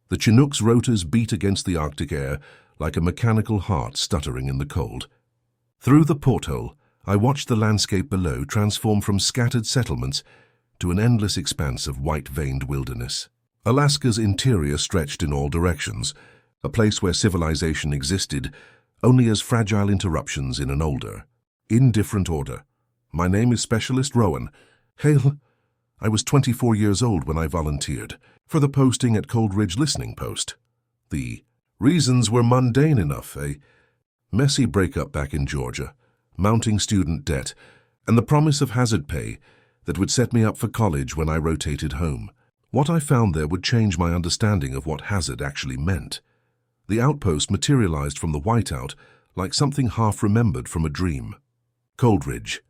The Chinook's rotors beat against the Arctic air like a mechanical heart stuttering in the cold. Through the porthole, I watched the landscape below transform from scattered settlements to an endless expanse of white-veined wilderness. Alaska's interior stretched in all directions, a place where civilization existed only as fragile interruptions in an older, indifferent order. My name is Specialist Rowan. Hail! I was 24 years old when I volunteered for the posting at Cold Ridge Listening Post. The reasons were mundane enough, a messy breakup back in Georgia, mounting student debt, and the promise of hazard pay that would set me up for college when I rotated home. What I found there would change my understanding of what hazard actually meant. The outpost materialized from the whiteout like something half-remembered from a dream. Cold Ridge.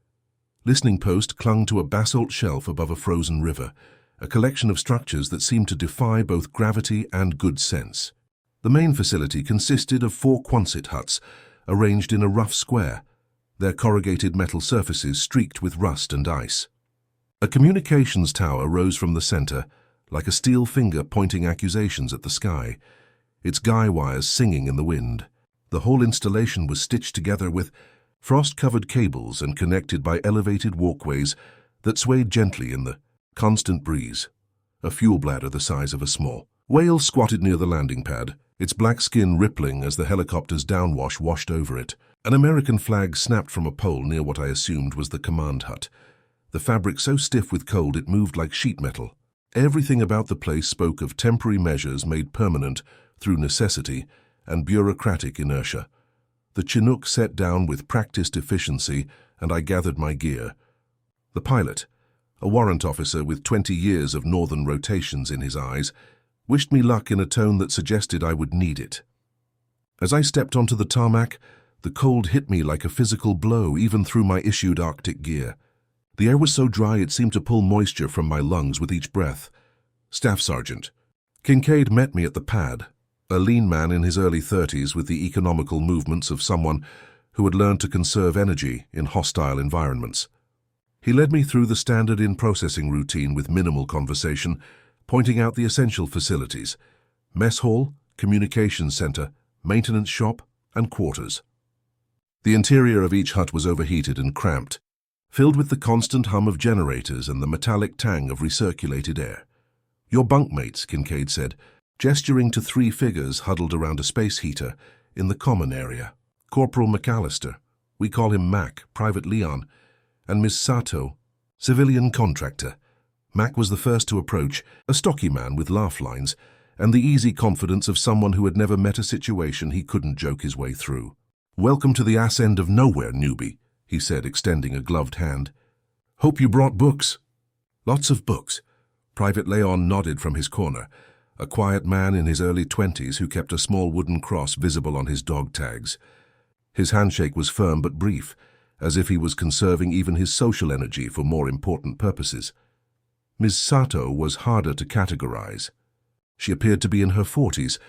Listening Post clung to a basalt shelf above a frozen river, a collection of structures that seemed to defy both gravity and good sense. The main facility consisted of 4 Quonset huts, arranged in a rough square, their corrugated metal surfaces streaked with rust and ice. A communications tower rose from the center, like a steel finger pointing accusations at the sky, its guy wires singing in the wind. The whole installation was stitched together with frost-covered cables and connected by elevated walkways that swayed gently in the constant breeze. A fuel bladder the size of a small whale squatted near the landing pad, its black skin rippling as the helicopter's downwash washed over it. An American flag snapped from a pole near what I assumed was the command hut, the fabric so stiff with cold it moved like sheet metal. Everything about the place spoke of temporary measures made permanent through necessity and bureaucratic inertia. The Chinook set down with practiced efficiency, and I gathered my gear. The pilot, a warrant officer with 20 years of northern rotations in his eyes, wished me luck in a tone that suggested I would need it. As I stepped onto the tarmac, the cold hit me like a physical blow even through my issued Arctic gear. The air was so dry it seemed to pull moisture from my lungs with each breath. Staff Sergeant Kincaid met me at the pad, a lean man in his early 30s with the economical movements of someone who had learned to conserve energy in hostile environments. He led me through the standard in-processing routine with minimal conversation, pointing out the essential facilities: mess hall, communications center, maintenance shop, and quarters. The interior of each hut was overheated and cramped, filled with the constant hum of generators and the metallic tang of recirculated air. "Your bunkmates," Kincaid said, gesturing to 3 figures huddled around a space heater in the common area. Corporal McAllister, we call him Mac, Private Leon, and Miss Sato, civilian contractor. Mac was the first to approach, a stocky man with laugh lines, and the easy confidence of someone who had never met a situation he couldn't joke his way through. "Welcome to the ass end of nowhere, newbie," he said, extending a gloved hand. "Hope you brought books." "Lots of books." Private Leon nodded from his corner, a quiet man in his early 20s who kept a small wooden cross visible on his dog tags. His handshake was firm but brief, as if he was conserving even his social energy for more important purposes. Ms. Sato was harder to categorize. She appeared to be in her 40s,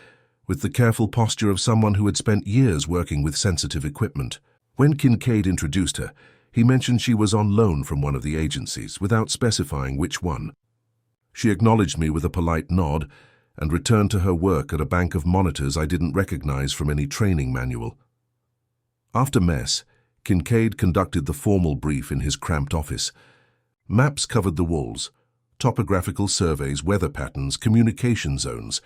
with the careful posture of someone who had spent years working with sensitive equipment. When Kincaid introduced her, he mentioned she was on loan from one of the agencies, without specifying which one. She acknowledged me with a polite nod and returned to her work at a bank of monitors I didn't recognize from any training manual. After mess, Kincaid conducted the formal brief in his cramped office. Maps covered the walls, topographical surveys, weather patterns, communication zones,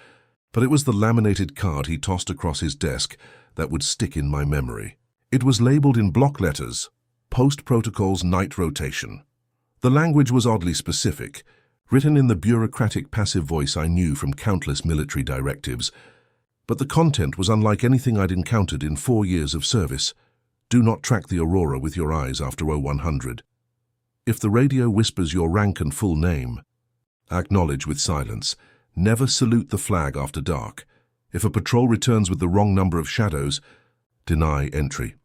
but it was the laminated card he tossed across his desk that would stick in my memory. It was labeled in block letters, Post Protocols Night Rotation. The language was oddly specific, written in the bureaucratic passive voice I knew from countless military directives, but the content was unlike anything I'd encountered in 4 years of service. Do not track the aurora with your eyes after 0100. If the radio whispers your rank and full name, acknowledge with silence. Never salute the flag after dark. If a patrol returns with the wrong number of shadows, deny entry.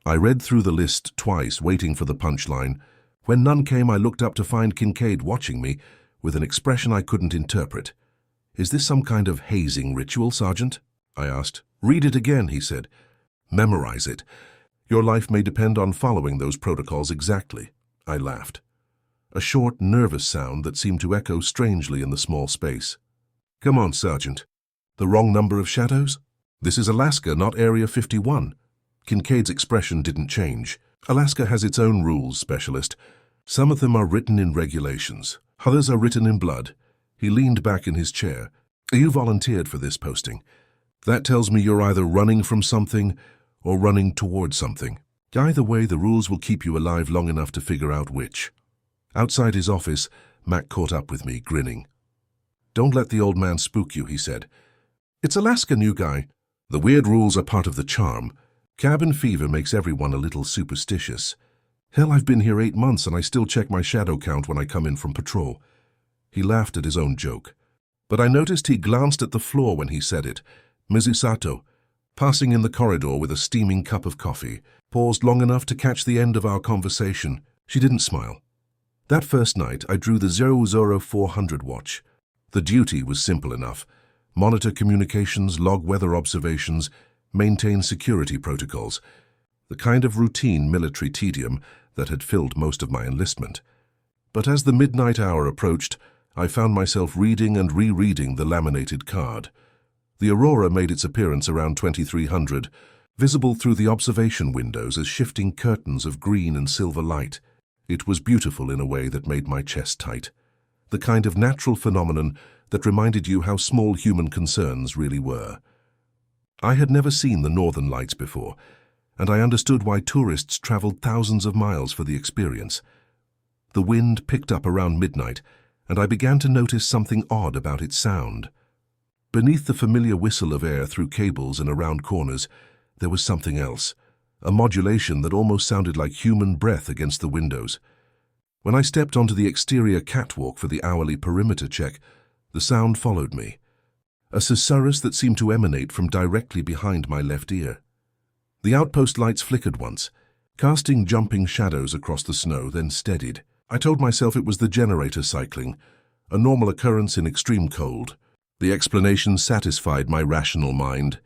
I read through the list twice, waiting for the punchline. When none came, I looked up to find Kincaid watching me with an expression I couldn't interpret. "Is this some kind of hazing ritual, Sergeant?" I asked. "Read it again," he said. "Memorize it. Your life may depend on following those protocols exactly." I laughed. A short, nervous sound that seemed to echo strangely in the small space. "Come on, Sergeant. The wrong number of shadows? This is Alaska, not Area 51. Kincaid's expression didn't change. Alaska has its own rules, Specialist. Some of them are written in regulations. Others are written in blood. He leaned back in his chair. You volunteered for this posting. That tells me you're either running from something or running toward something. Either way, the rules will keep you alive long enough to figure out which. Outside his office, Mac caught up with me, grinning. Don't let the old man spook you, he said. It's Alaska, new guy. The weird rules are part of the charm. Cabin fever makes everyone a little superstitious. Hell, I've been here 8 months and I still check my shadow count when I come in from patrol. He laughed at his own joke. But I noticed he glanced at the floor when he said it. Mizusato, passing in the corridor with a steaming cup of coffee, paused long enough to catch the end of our conversation. She didn't smile. That first night, I drew the 00400 watch. The duty was simple enough. Monitor communications, log weather observations, maintain security protocols. The kind of routine military tedium that had filled most of my enlistment. But as the midnight hour approached, I found myself reading and rereading the laminated card. The aurora made its appearance around 2300, visible through the observation windows as shifting curtains of green and silver light. It was beautiful in a way that made my chest tight. The kind of natural phenomenon that reminded you how small human concerns really were. I had never seen the northern lights before, and I understood why tourists traveled thousands of miles for the experience. The wind picked up around midnight, and I began to notice something odd about its sound. Beneath the familiar whistle of air through cables and around corners, there was something else, a modulation that almost sounded like human breath against the windows. When I stepped onto the exterior catwalk for the hourly perimeter check, the sound followed me, a susurrus that seemed to emanate from directly behind my left ear. The outpost lights flickered once, casting jumping shadows across the snow, then steadied. I told myself it was the generator cycling, a normal occurrence in extreme cold. The explanation satisfied my rational mind,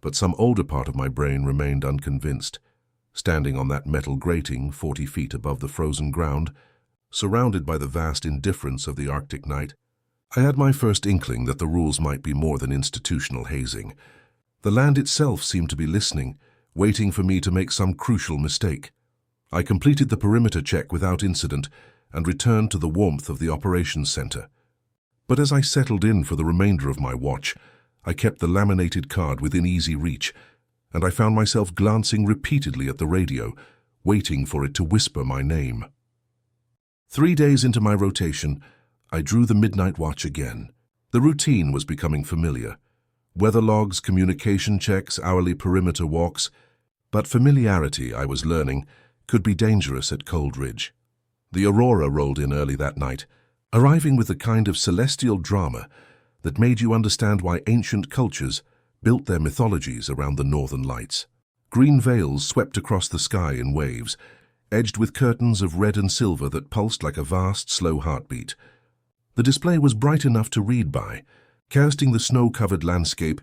but some older part of my brain remained unconvinced. Standing on that metal grating 40 feet above the frozen ground, surrounded by the vast indifference of the Arctic night, I had my first inkling that the rules might be more than institutional hazing. The land itself seemed to be listening, waiting for me to make some crucial mistake. I completed the perimeter check without incident and returned to the warmth of the operations center. But as I settled in for the remainder of my watch, I kept the laminated card within easy reach, and I found myself glancing repeatedly at the radio, waiting for it to whisper my name. 3 days into my rotation, I drew the midnight watch again. The routine was becoming familiar. Weather logs, communication checks, hourly perimeter walks. But familiarity, I was learning, could be dangerous at Cold Ridge. The aurora rolled in early that night, arriving with the kind of celestial drama that made you understand why ancient cultures built their mythologies around the northern lights. Green veils swept across the sky in waves, edged with curtains of red and silver that pulsed like a vast, slow heartbeat. The display was bright enough to read by, casting the snow-covered landscape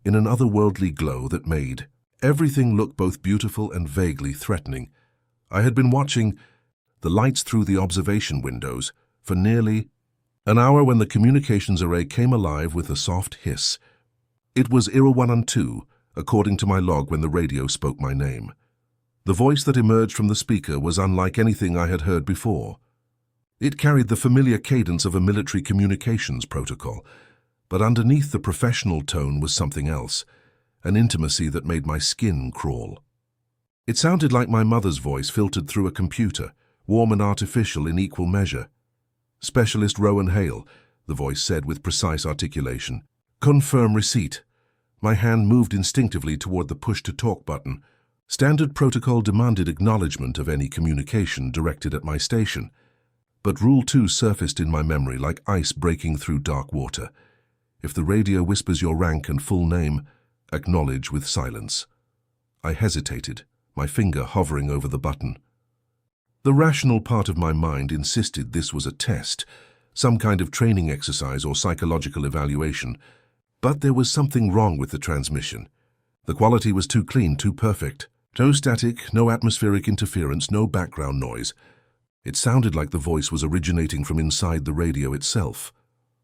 in an otherworldly glow that made everything look both beautiful and vaguely threatening. I had been watching the lights through the observation windows for nearly an hour when the communications array came alive with a soft hiss. It was Irawanantu, according to my log when the radio spoke my name. The voice that emerged from the speaker was unlike anything I had heard before. It carried the familiar cadence of a military communications protocol, but underneath the professional tone was something else, an intimacy that made my skin crawl. It sounded like my mother's voice filtered through a computer, warm and artificial in equal measure. Specialist Rowan Hale, the voice said with precise articulation. Confirm receipt. My hand moved instinctively toward the push-to-talk button. Standard protocol demanded acknowledgement of any communication directed at my station. But Rule 2 surfaced in my memory like ice breaking through dark water. If the radio whispers your rank and full name, acknowledge with silence. I hesitated, my finger hovering over the button. The rational part of my mind insisted this was a test, some kind of training exercise or psychological evaluation, but there was something wrong with the transmission. The quality was too clean, too perfect. No static, no atmospheric interference, no background noise. It sounded like the voice was originating from inside the radio itself.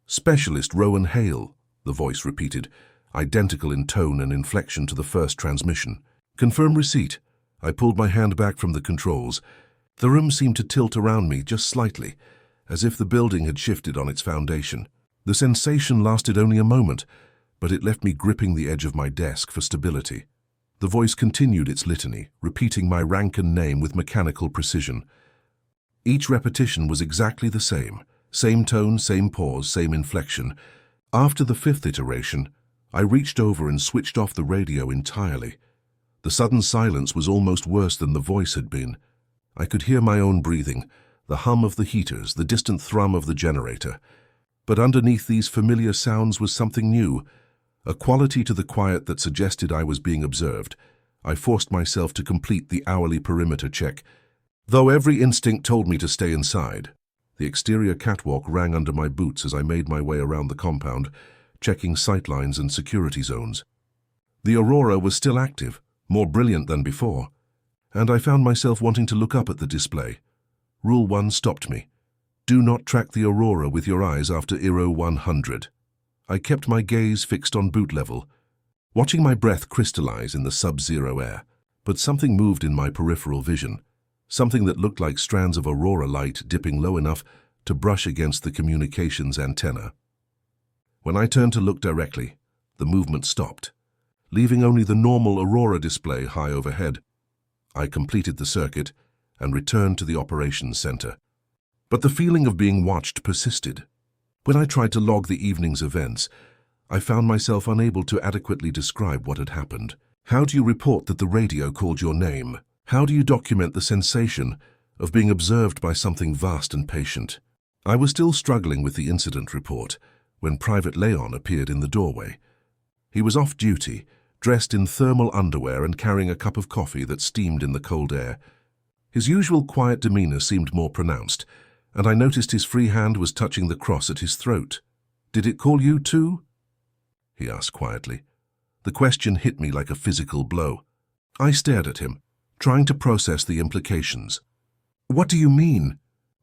Specialist Rowan Hale, the voice repeated, identical in tone and inflection to the first transmission. Confirm receipt. I pulled my hand back from the controls. The room seemed to tilt around me just slightly, as if the building had shifted on its foundation. The sensation lasted only a moment, but it left me gripping the edge of my desk for stability. The voice continued its litany, repeating my rank and name with mechanical precision. Each repetition was exactly the same tone, same pause, same inflection. After the fifth iteration, I reached over and switched off the radio entirely. The sudden silence was almost worse than the voice had been. I could hear my own breathing, the hum of the heaters, the distant thrum of the generator. But underneath these familiar sounds was something new, a quality to the quiet that suggested I was being observed. I forced myself to complete the hourly perimeter check, though every instinct told me to stay inside. The exterior catwalk rang under my boots as I made my way around the compound, checking sightlines and security zones. The aurora was still active, more brilliant than before, and I found myself wanting to look up at the display. Rule 1 stopped me. Do not track the aurora with your eyes after IRO 100. I kept my gaze fixed on boot level, watching my breath crystallize in the sub-zero air. But something moved in my peripheral vision, something that looked like strands of aurora light dipping low enough to brush against the communications antenna. When I turned to look directly, the movement stopped, leaving only the normal aurora display high overhead. I completed the circuit and returned to the operations center. But the feeling of being watched persisted. When I tried to log the evening's events, I found myself unable to adequately describe what had happened. How do you report that the radio called your name? How do you document the sensation of being observed by something vast and patient? I was still struggling with the incident report when Private Leon appeared in the doorway. He was off duty, dressed in thermal underwear and carrying a cup of coffee that steamed in the cold air. His usual quiet demeanor seemed more pronounced, and I noticed his free hand was touching the cross at his throat. "Did it call you too?" he asked quietly. The question hit me like a physical blow. I stared at him, trying to process the implications. "What do you mean?"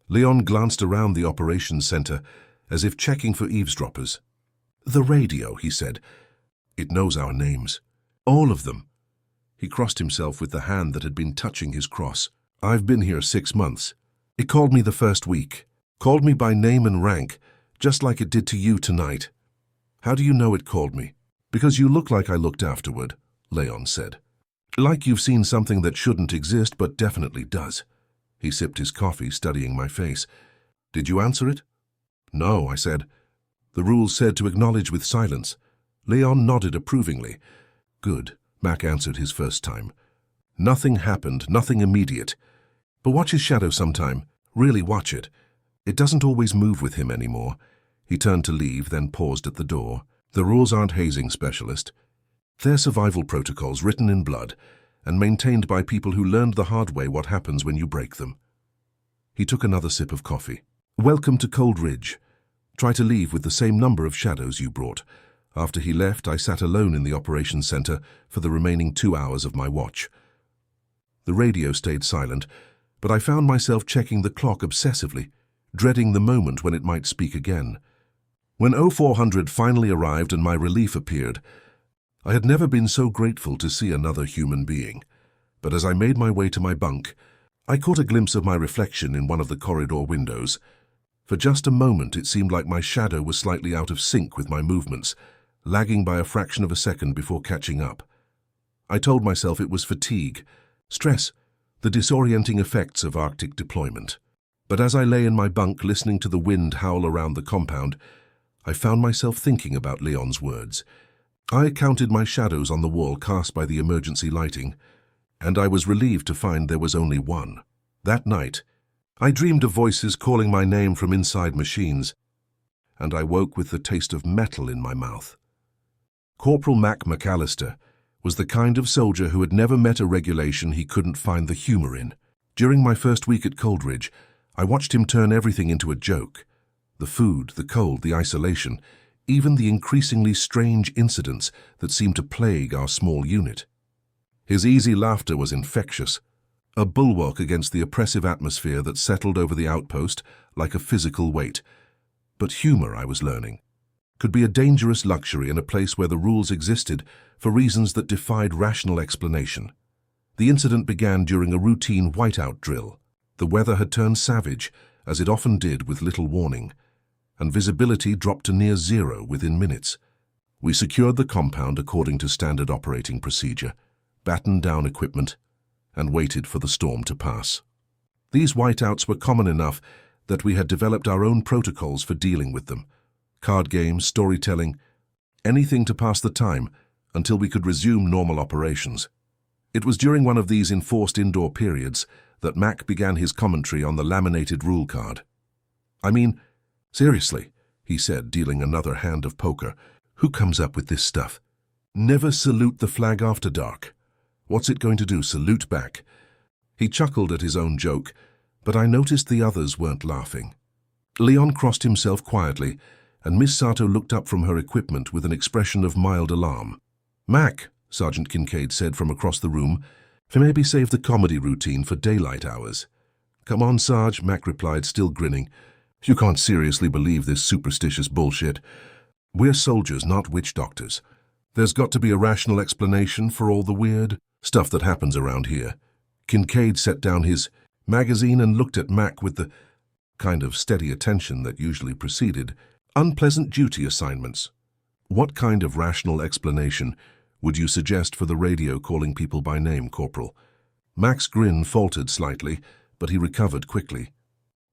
Leon glanced around the operations center, as if checking for eavesdroppers. "The radio," he said. "It knows our names. All of them." He crossed himself with the hand that had been touching his cross. "I've been here 6 months. It called me the first week. Called me by name and rank, just like it did to you tonight." "How do you know it called me?" "Because you look like I looked afterward," Leon said. "Like you've seen something that shouldn't exist but definitely does." He sipped his coffee, studying my face. "Did you answer it?" "No," I said. "The rules said to acknowledge with silence." Leon nodded approvingly. "Good," Mac answered his first time. "Nothing happened, nothing immediate. But watch his shadow sometime. Really watch it. It doesn't always move with him anymore." He turned to leave, then paused at the door. "The rules aren't hazing, specialist. They're survival protocols written in blood and maintained by people who learned the hard way what happens when you break them." He took another sip of coffee. "Welcome to Cold Ridge. Try to leave with the same number of shadows you brought." After he left, I sat alone in the operations center for the remaining 2 hours of my watch. The radio stayed silent, but I found myself checking the clock obsessively, dreading the moment when it might speak again. When 0400 finally arrived and my relief appeared, I had never been so grateful to see another human being. But as I made my way to my bunk, I caught a glimpse of my reflection in one of the corridor windows. For just a moment it seemed like my shadow was slightly out of sync with my movements, lagging by a fraction of a second before catching up. I told myself it was fatigue, stress, the disorienting effects of Arctic deployment. But as I lay in my bunk listening to the wind howl around the compound, I found myself thinking about Leon's words. I counted my shadows on the wall cast by the emergency lighting, and I was relieved to find there was only one. That night, I dreamed of voices calling my name from inside machines, and I woke with the taste of metal in my mouth. Corporal Mac McAllister was the kind of soldier who had never met a regulation he couldn't find the humor in. During my first week at Coldridge, I watched him turn everything into a joke. The food, the cold, the isolation, even the increasingly strange incidents that seemed to plague our small unit. His easy laughter was infectious, a bulwark against the oppressive atmosphere that settled over the outpost like a physical weight. But humor, I was learning, could be a dangerous luxury in a place where the rules existed for reasons that defied rational explanation. The incident began during a routine whiteout drill. The weather had turned savage, as it often did with little warning, and visibility dropped to near zero within minutes. We secured the compound according to standard operating procedure, battened down equipment, and waited for the storm to pass. These whiteouts were common enough that we had developed our own protocols for dealing with them. Card games, storytelling, anything to pass the time until we could resume normal operations. It was during one of these enforced indoor periods that Mac began his commentary on the laminated rule card. "I mean, seriously," he said, dealing another hand of poker, "who comes up with this stuff? Never salute the flag after dark. What's it going to do, salute back?" He chuckled at his own joke, but I noticed the others weren't laughing. Leon crossed himself quietly, and Miss Sato looked up from her equipment with an expression of mild alarm. "Mac," Sergeant Kincaid said from across the room, "maybe save the comedy routine for daylight hours." "Come on, Sarge," Mac replied, still grinning. "You can't seriously believe this superstitious bullshit. We're soldiers, not witch doctors. There's got to be a rational explanation for all the weird stuff that happens around here." Kincaid set down his magazine and looked at Mac with the kind of steady attention that usually preceded unpleasant duty assignments. "What kind of rational explanation would you suggest for the radio calling people by name, Corporal?" Mac's grin faltered slightly, but he recovered quickly.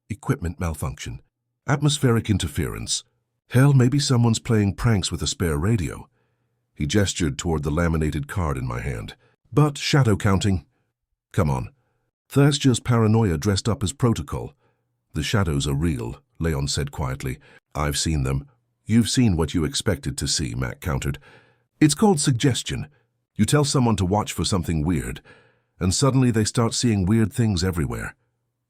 "Equipment malfunction. Atmospheric interference. Hell, maybe someone's playing pranks with a spare radio." He gestured toward the laminated card in my hand. "But shadow counting. Come on. That's just paranoia dressed up as protocol." "The shadows are real," Leon said quietly. "I've seen them." "You've seen what you expected to see," Mac countered. "It's called suggestion. You tell someone to watch for something weird, and suddenly they start seeing weird things everywhere."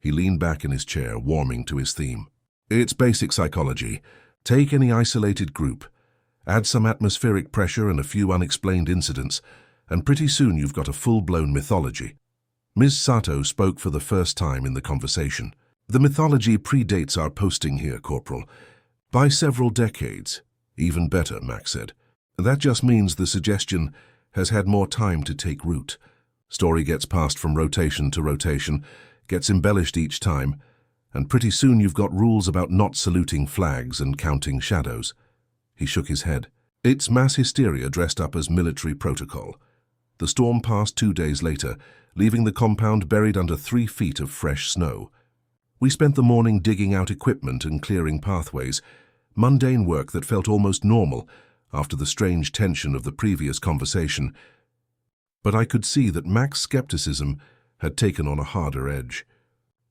He leaned back in his chair, warming to his theme. "It's basic psychology. Take any isolated group, add some atmospheric pressure and a few unexplained incidents, and pretty soon you've got a full-blown mythology." Ms. Sato spoke for the first time in the conversation. "The mythology predates our posting here, Corporal, by several decades." "Even better," Mac said. "That just means the suggestion has had more time to take root. Story gets passed from rotation to rotation, gets embellished each time, and pretty soon you've got rules about not saluting flags and counting shadows." He shook his head. "It's mass hysteria dressed up as military protocol." The storm passed 2 days later, leaving the compound buried under 3 feet of fresh snow. We spent the morning digging out equipment and clearing pathways, mundane work that felt almost normal after the strange tension of the previous conversation. But I could see that Mac's skepticism had taken on a harder edge.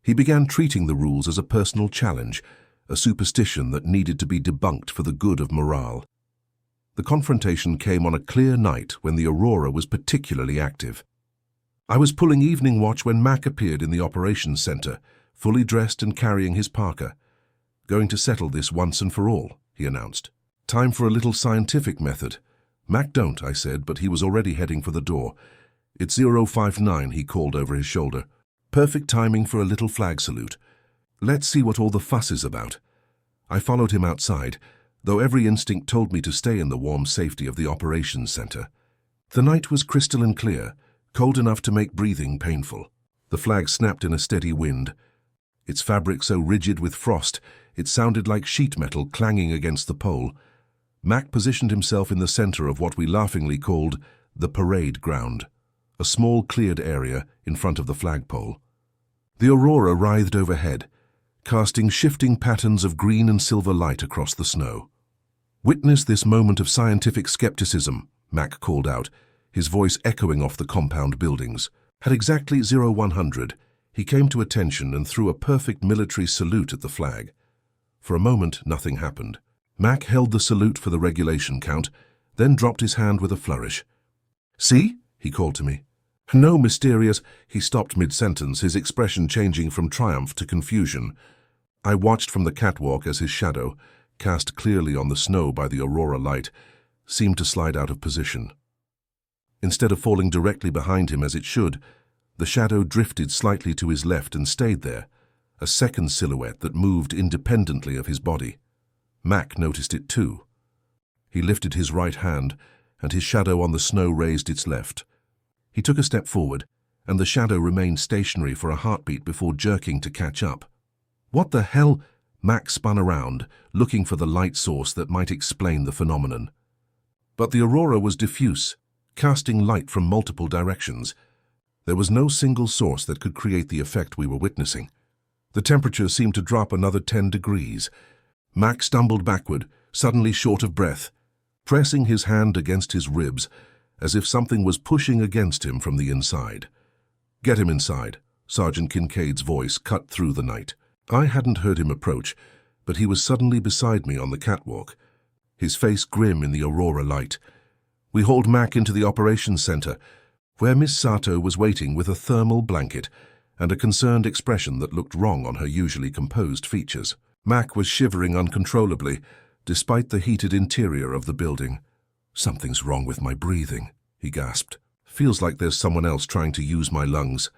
He began treating the rules as a personal challenge, a superstition that needed to be debunked for the good of morale. The confrontation came on a clear night when the aurora was particularly active. I was pulling evening watch when Mac appeared in the operations center, fully dressed and carrying his parka. "Going to settle this once and for all," he announced. "Time for a little scientific method." "Mac, don't," I said, but he was already heading for the door. "It's 059, he called over his shoulder. "Perfect timing for a little flag salute. Let's see what all the fuss is about." I followed him outside, though every instinct told me to stay in the warm safety of the operations center. The night was crystalline clear, cold enough to make breathing painful. The flag snapped in a steady wind, its fabric so rigid with frost it sounded like sheet metal clanging against the pole. Mac positioned himself in the center of what we laughingly called the parade ground, a small cleared area in front of the flagpole. The aurora writhed overhead, casting shifting patterns of green and silver light across the snow. "Witness this moment of scientific skepticism," Mac called out, his voice echoing off the compound buildings. At exactly 0100, he came to attention and threw a perfect military salute at the flag. For a moment, nothing happened. Mac held the salute for the regulation count, then dropped his hand with a flourish. "See?" he called to me. "No mysterious—" He stopped mid-sentence, his expression changing from triumph to confusion. I watched from the catwalk as his shadow, cast clearly on the snow by the aurora light, seemed to slide out of position. Instead of falling directly behind him as it should, the shadow drifted slightly to his left and stayed there, a second silhouette that moved independently of his body. Mac noticed it too. He lifted his right hand, and his shadow on the snow raised its left. He took a step forward, and the shadow remained stationary for a heartbeat before jerking to catch up. What the hell? Max spun around, looking for the light source that might explain the phenomenon. But the aurora was diffuse, casting light from multiple directions. There was no single source that could create the effect we were witnessing. The temperature seemed to drop another 10 degrees. Max stumbled backward, suddenly short of breath, pressing his hand against his ribs, as if something was pushing against him from the inside. "Get him inside," Sergeant Kincaid's voice cut through the night. I hadn't heard him approach, but he was suddenly beside me on the catwalk, his face grim in the aurora light. We hauled Mac into the operations center, where Miss Sato was waiting with a thermal blanket and a concerned expression that looked wrong on her usually composed features. Mac was shivering uncontrollably, despite the heated interior of the building. "Something's wrong with my breathing," he gasped. "Feels like there's someone else trying to use my lungs."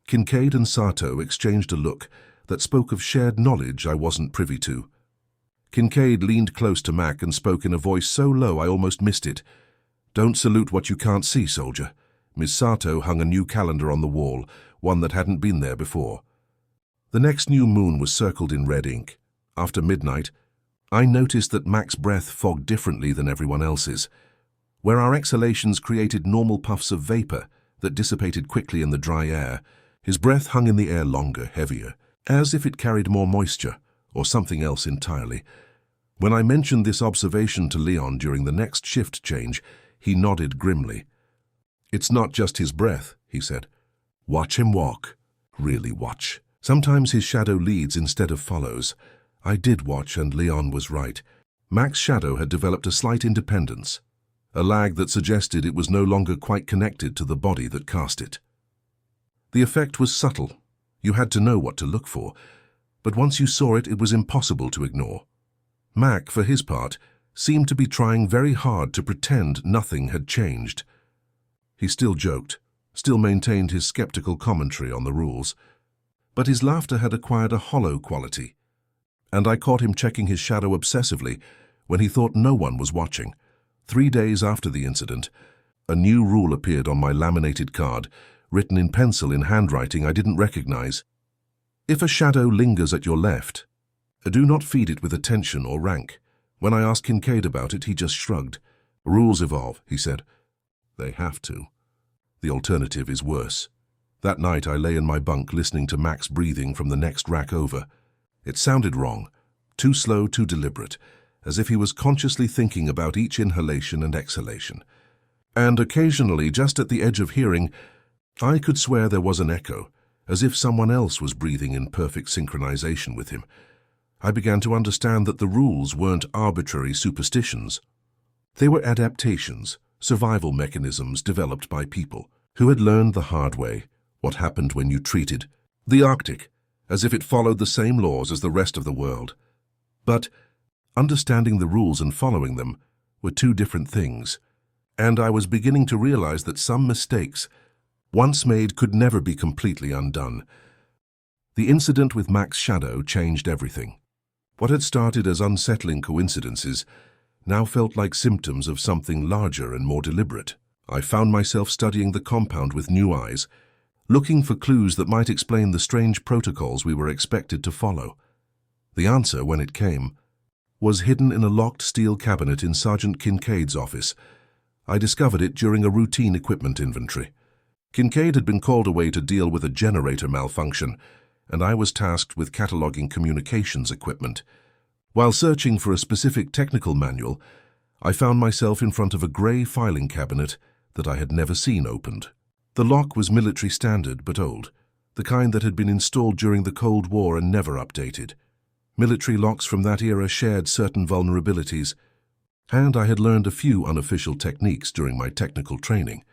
Kincaid and Sato exchanged a look that spoke of shared knowledge I wasn't privy to. Kincaid leaned close to Mac and spoke in a voice so low I almost missed it. "Don't salute what you can't see, soldier." Miss Sato hung a new calendar on the wall, one that hadn't been there before. The next new moon was circled in red ink. After midnight, I noticed that Mac's breath fogged differently than everyone else's. Where our exhalations created normal puffs of vapor that dissipated quickly in the dry air, his breath hung in the air longer, heavier, as if it carried more moisture, or something else entirely. When I mentioned this observation to Leon during the next shift change, he nodded grimly. "It's not just his breath," he said. "Watch him walk. Really watch. Sometimes his shadow leads instead of follows." I did watch, and Leon was right. Mac's shadow had developed a slight independence, a lag that suggested it was no longer quite connected to the body that cast it. The effect was subtle. You had to know what to look for, but once you saw it, it was impossible to ignore. Mac, for his part, seemed to be trying very hard to pretend nothing had changed. He still joked, still maintained his skeptical commentary on the rules, but his laughter had acquired a hollow quality, and I caught him checking his shadow obsessively when he thought no one was watching. 3 days after the incident, a new rule appeared on my laminated card, written in pencil in handwriting I didn't recognize. "If a shadow lingers at your left, do not feed it with attention or rank." When I asked Kincaid about it, he just shrugged. "Rules evolve," he said. "They have to. The alternative is worse." That night I lay in my bunk listening to Mac's breathing from the next rack over. It sounded wrong, too slow, too deliberate, as if he was consciously thinking about each inhalation and exhalation. And occasionally, just at the edge of hearing, I could swear there was an echo, as if someone else was breathing in perfect synchronization with him. I began to understand that the rules weren't arbitrary superstitions. They were adaptations, survival mechanisms developed by people who had learned the hard way what happened when you treated the Arctic as if it followed the same laws as the rest of the world. But understanding the rules and following them were two different things, and I was beginning to realize that some mistakes, once made, could never be completely undone. The incident with Mac's shadow changed everything. What had started as unsettling coincidences now felt like symptoms of something larger and more deliberate. I found myself studying the compound with new eyes, looking for clues that might explain the strange protocols we were expected to follow. The answer, when it came, was hidden in a locked steel cabinet in Sergeant Kincaid's office. I discovered it during a routine equipment inventory. Kincaid had been called away to deal with a generator malfunction, and I was tasked with cataloging communications equipment. While searching for a specific technical manual, I found myself in front of a grey filing cabinet that I had never seen opened. The lock was military standard but old, the kind that had been installed during the Cold War and never updated. Military locks from that era shared certain vulnerabilities, and I had learned a few unofficial techniques during my technical training.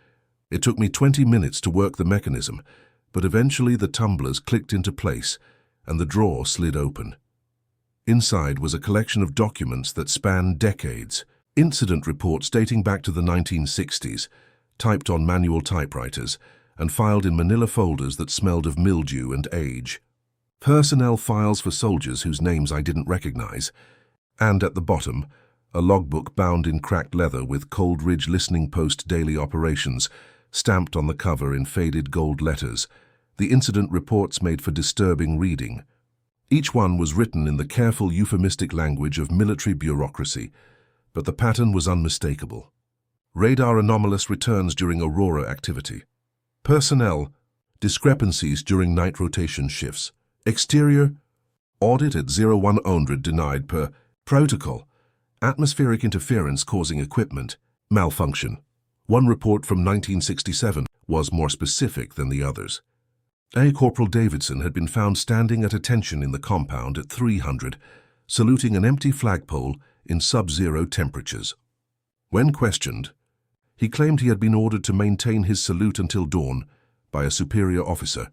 It took me 20 minutes to work the mechanism, but eventually the tumblers clicked into place and the drawer slid open. Inside was a collection of documents that spanned decades, incident reports dating back to the 1960s, typed on manual typewriters and filed in manila folders that smelled of mildew and age. Personnel files for soldiers whose names I didn't recognize, and at the bottom, a logbook bound in cracked leather with Coldridge Listening Post daily operations, stamped on the cover in faded gold letters. The incident reports made for disturbing reading. Each one was written in the careful euphemistic language of military bureaucracy, but the pattern was unmistakable. Radar anomalous returns during Aurora activity. Personnel, discrepancies during night rotation shifts. Exterior, audit at 0100 denied per protocol. Atmospheric interference causing equipment malfunction. One report from 1967 was more specific than the others. A Corporal Davidson had been found standing at attention in the compound at 300, saluting an empty flagpole in sub-zero temperatures. When questioned, he claimed he had been ordered to maintain his salute until dawn by a superior officer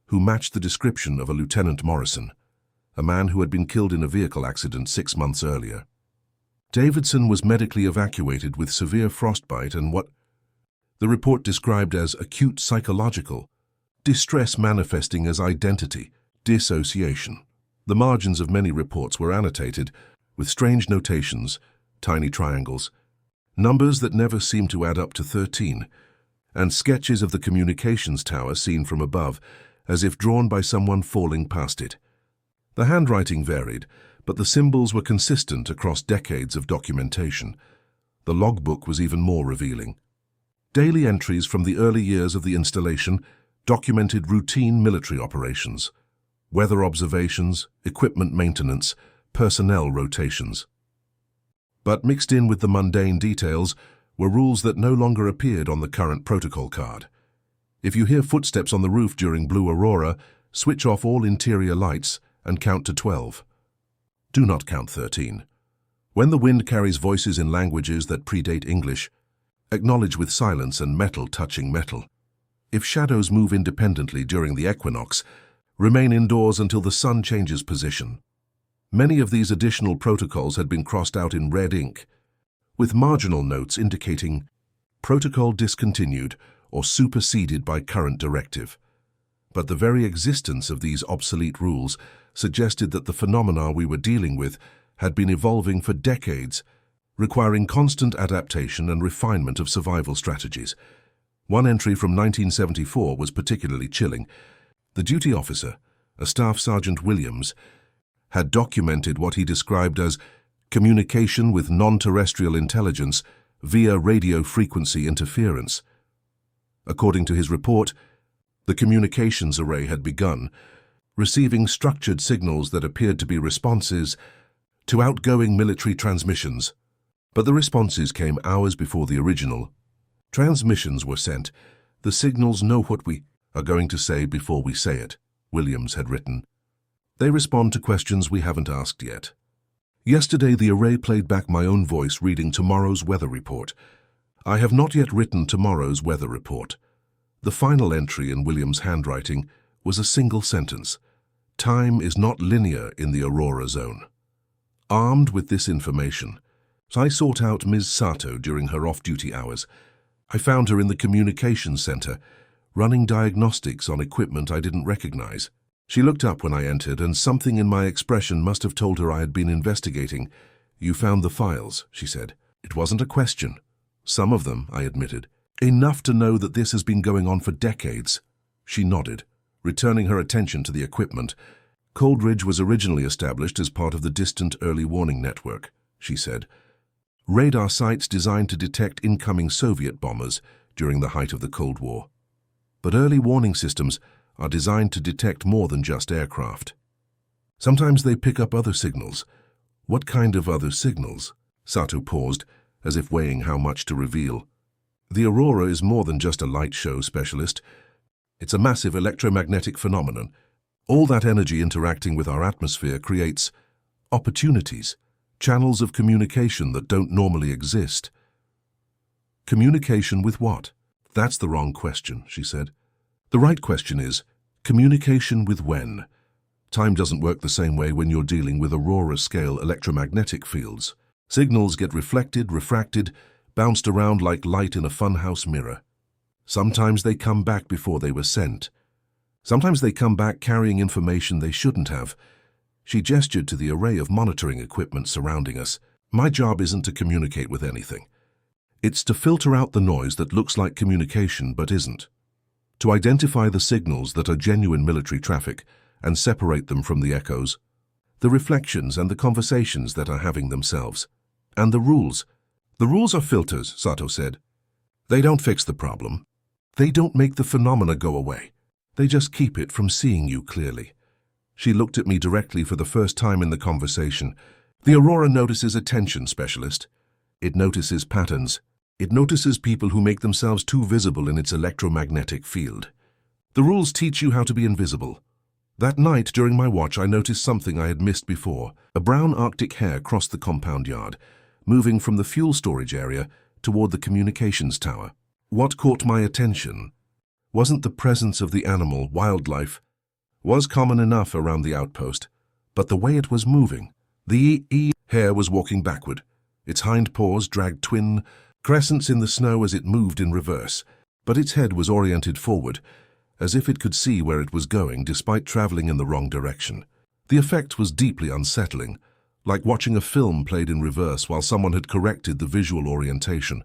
who matched the description of a Lieutenant Morrison, a man who had been killed in a vehicle accident 6 months earlier. Davidson was medically evacuated with severe frostbite and what the report described as acute psychological distress manifesting as identity dissociation. The margins of many reports were annotated with strange notations, tiny triangles, numbers that never seemed to add up to 13, and sketches of the communications tower seen from above, as if drawn by someone falling past it. The handwriting varied, but the symbols were consistent across decades of documentation. The logbook was even more revealing. Daily entries from the early years of the installation documented routine military operations, weather observations, equipment maintenance, personnel rotations. But mixed in with the mundane details were rules that no longer appeared on the current protocol card. If you hear footsteps on the roof during Blue Aurora, switch off all interior lights and count to 12. Do not count 13. When the wind carries voices in languages that predate English, acknowledge with silence and metal touching metal. If shadows move independently during the equinox, remain indoors until the sun changes position. Many of these additional protocols had been crossed out in red ink, with marginal notes indicating protocol discontinued or superseded by current directive. But the very existence of these obsolete rules suggested that the phenomena we were dealing with had been evolving for decades, requiring constant adaptation and refinement of survival strategies. One entry from 1974 was particularly chilling. The duty officer, a Staff Sergeant Williams, had documented what he described as communication with non-terrestrial intelligence via radio frequency interference. According to his report, the communications array had begun, receiving structured signals that appeared to be responses to outgoing military transmissions. But the responses came hours before the original. Transmissions were sent. The signals know what we are going to say before we say it, Williams had written. They respond to questions we haven't asked yet. Yesterday, the array played back my own voice reading tomorrow's weather report. I have not yet written tomorrow's weather report. The final entry in Williams' handwriting was a single sentence. Time is not linear in the Aurora zone. Armed with this information, I sought out Ms. Sato during her off-duty hours. I found her in the communications center, running diagnostics on equipment I didn't recognize. She looked up when I entered, and something in my expression must have told her I had been investigating. You found the files, she said. It wasn't a question. Some of them, I admitted. Enough to know that this has been going on for decades. She nodded, returning her attention to the equipment. Coldridge was originally established as part of the Distant Early Warning Network, she said. Radar sites designed to detect incoming Soviet bombers during the height of the Cold War. But early warning systems are designed to detect more than just aircraft. Sometimes they pick up other signals. What kind of other signals? Sato paused, as if weighing how much to reveal. The Aurora is more than just a light show specialist. It's a massive electromagnetic phenomenon. All that energy interacting with our atmosphere creates opportunities, channels of communication that don't normally exist. Communication with what? That's the wrong question, she said. The right question is, communication with when? Time doesn't work the same way when you're dealing with Aurora-scale electromagnetic fields. Signals get reflected, refracted, bounced around like light in a funhouse mirror. Sometimes they come back before they were sent. Sometimes they come back carrying information they shouldn't have. She gestured to the array of monitoring equipment surrounding us. My job isn't to communicate with anything. It's to filter out the noise that looks like communication but isn't. To identify the signals that are genuine military traffic and separate them from the echoes, the reflections and the conversations that are having themselves. And the rules. The rules are filters, Sato said. They don't fix the problem. They don't make the phenomena go away. They just keep it from seeing you clearly. She looked at me directly for the first time in the conversation. The Aurora notices attention, specialist. It notices patterns. It notices people who make themselves too visible in its electromagnetic field. The rules teach you how to be invisible. That night during my watch, I noticed something I had missed before. A brown Arctic hare crossed the compound yard, moving from the fuel storage area toward the communications tower. What caught my attention wasn't the presence of the animal. Wildlife was common enough around the outpost, but the way it was moving. The hare was walking backward. Its hind paws dragged twin crescents in the snow as it moved in reverse, but its head was oriented forward, as if it could see where it was going despite traveling in the wrong direction. The effect was deeply unsettling, like watching a film played in reverse while someone had corrected the visual orientation.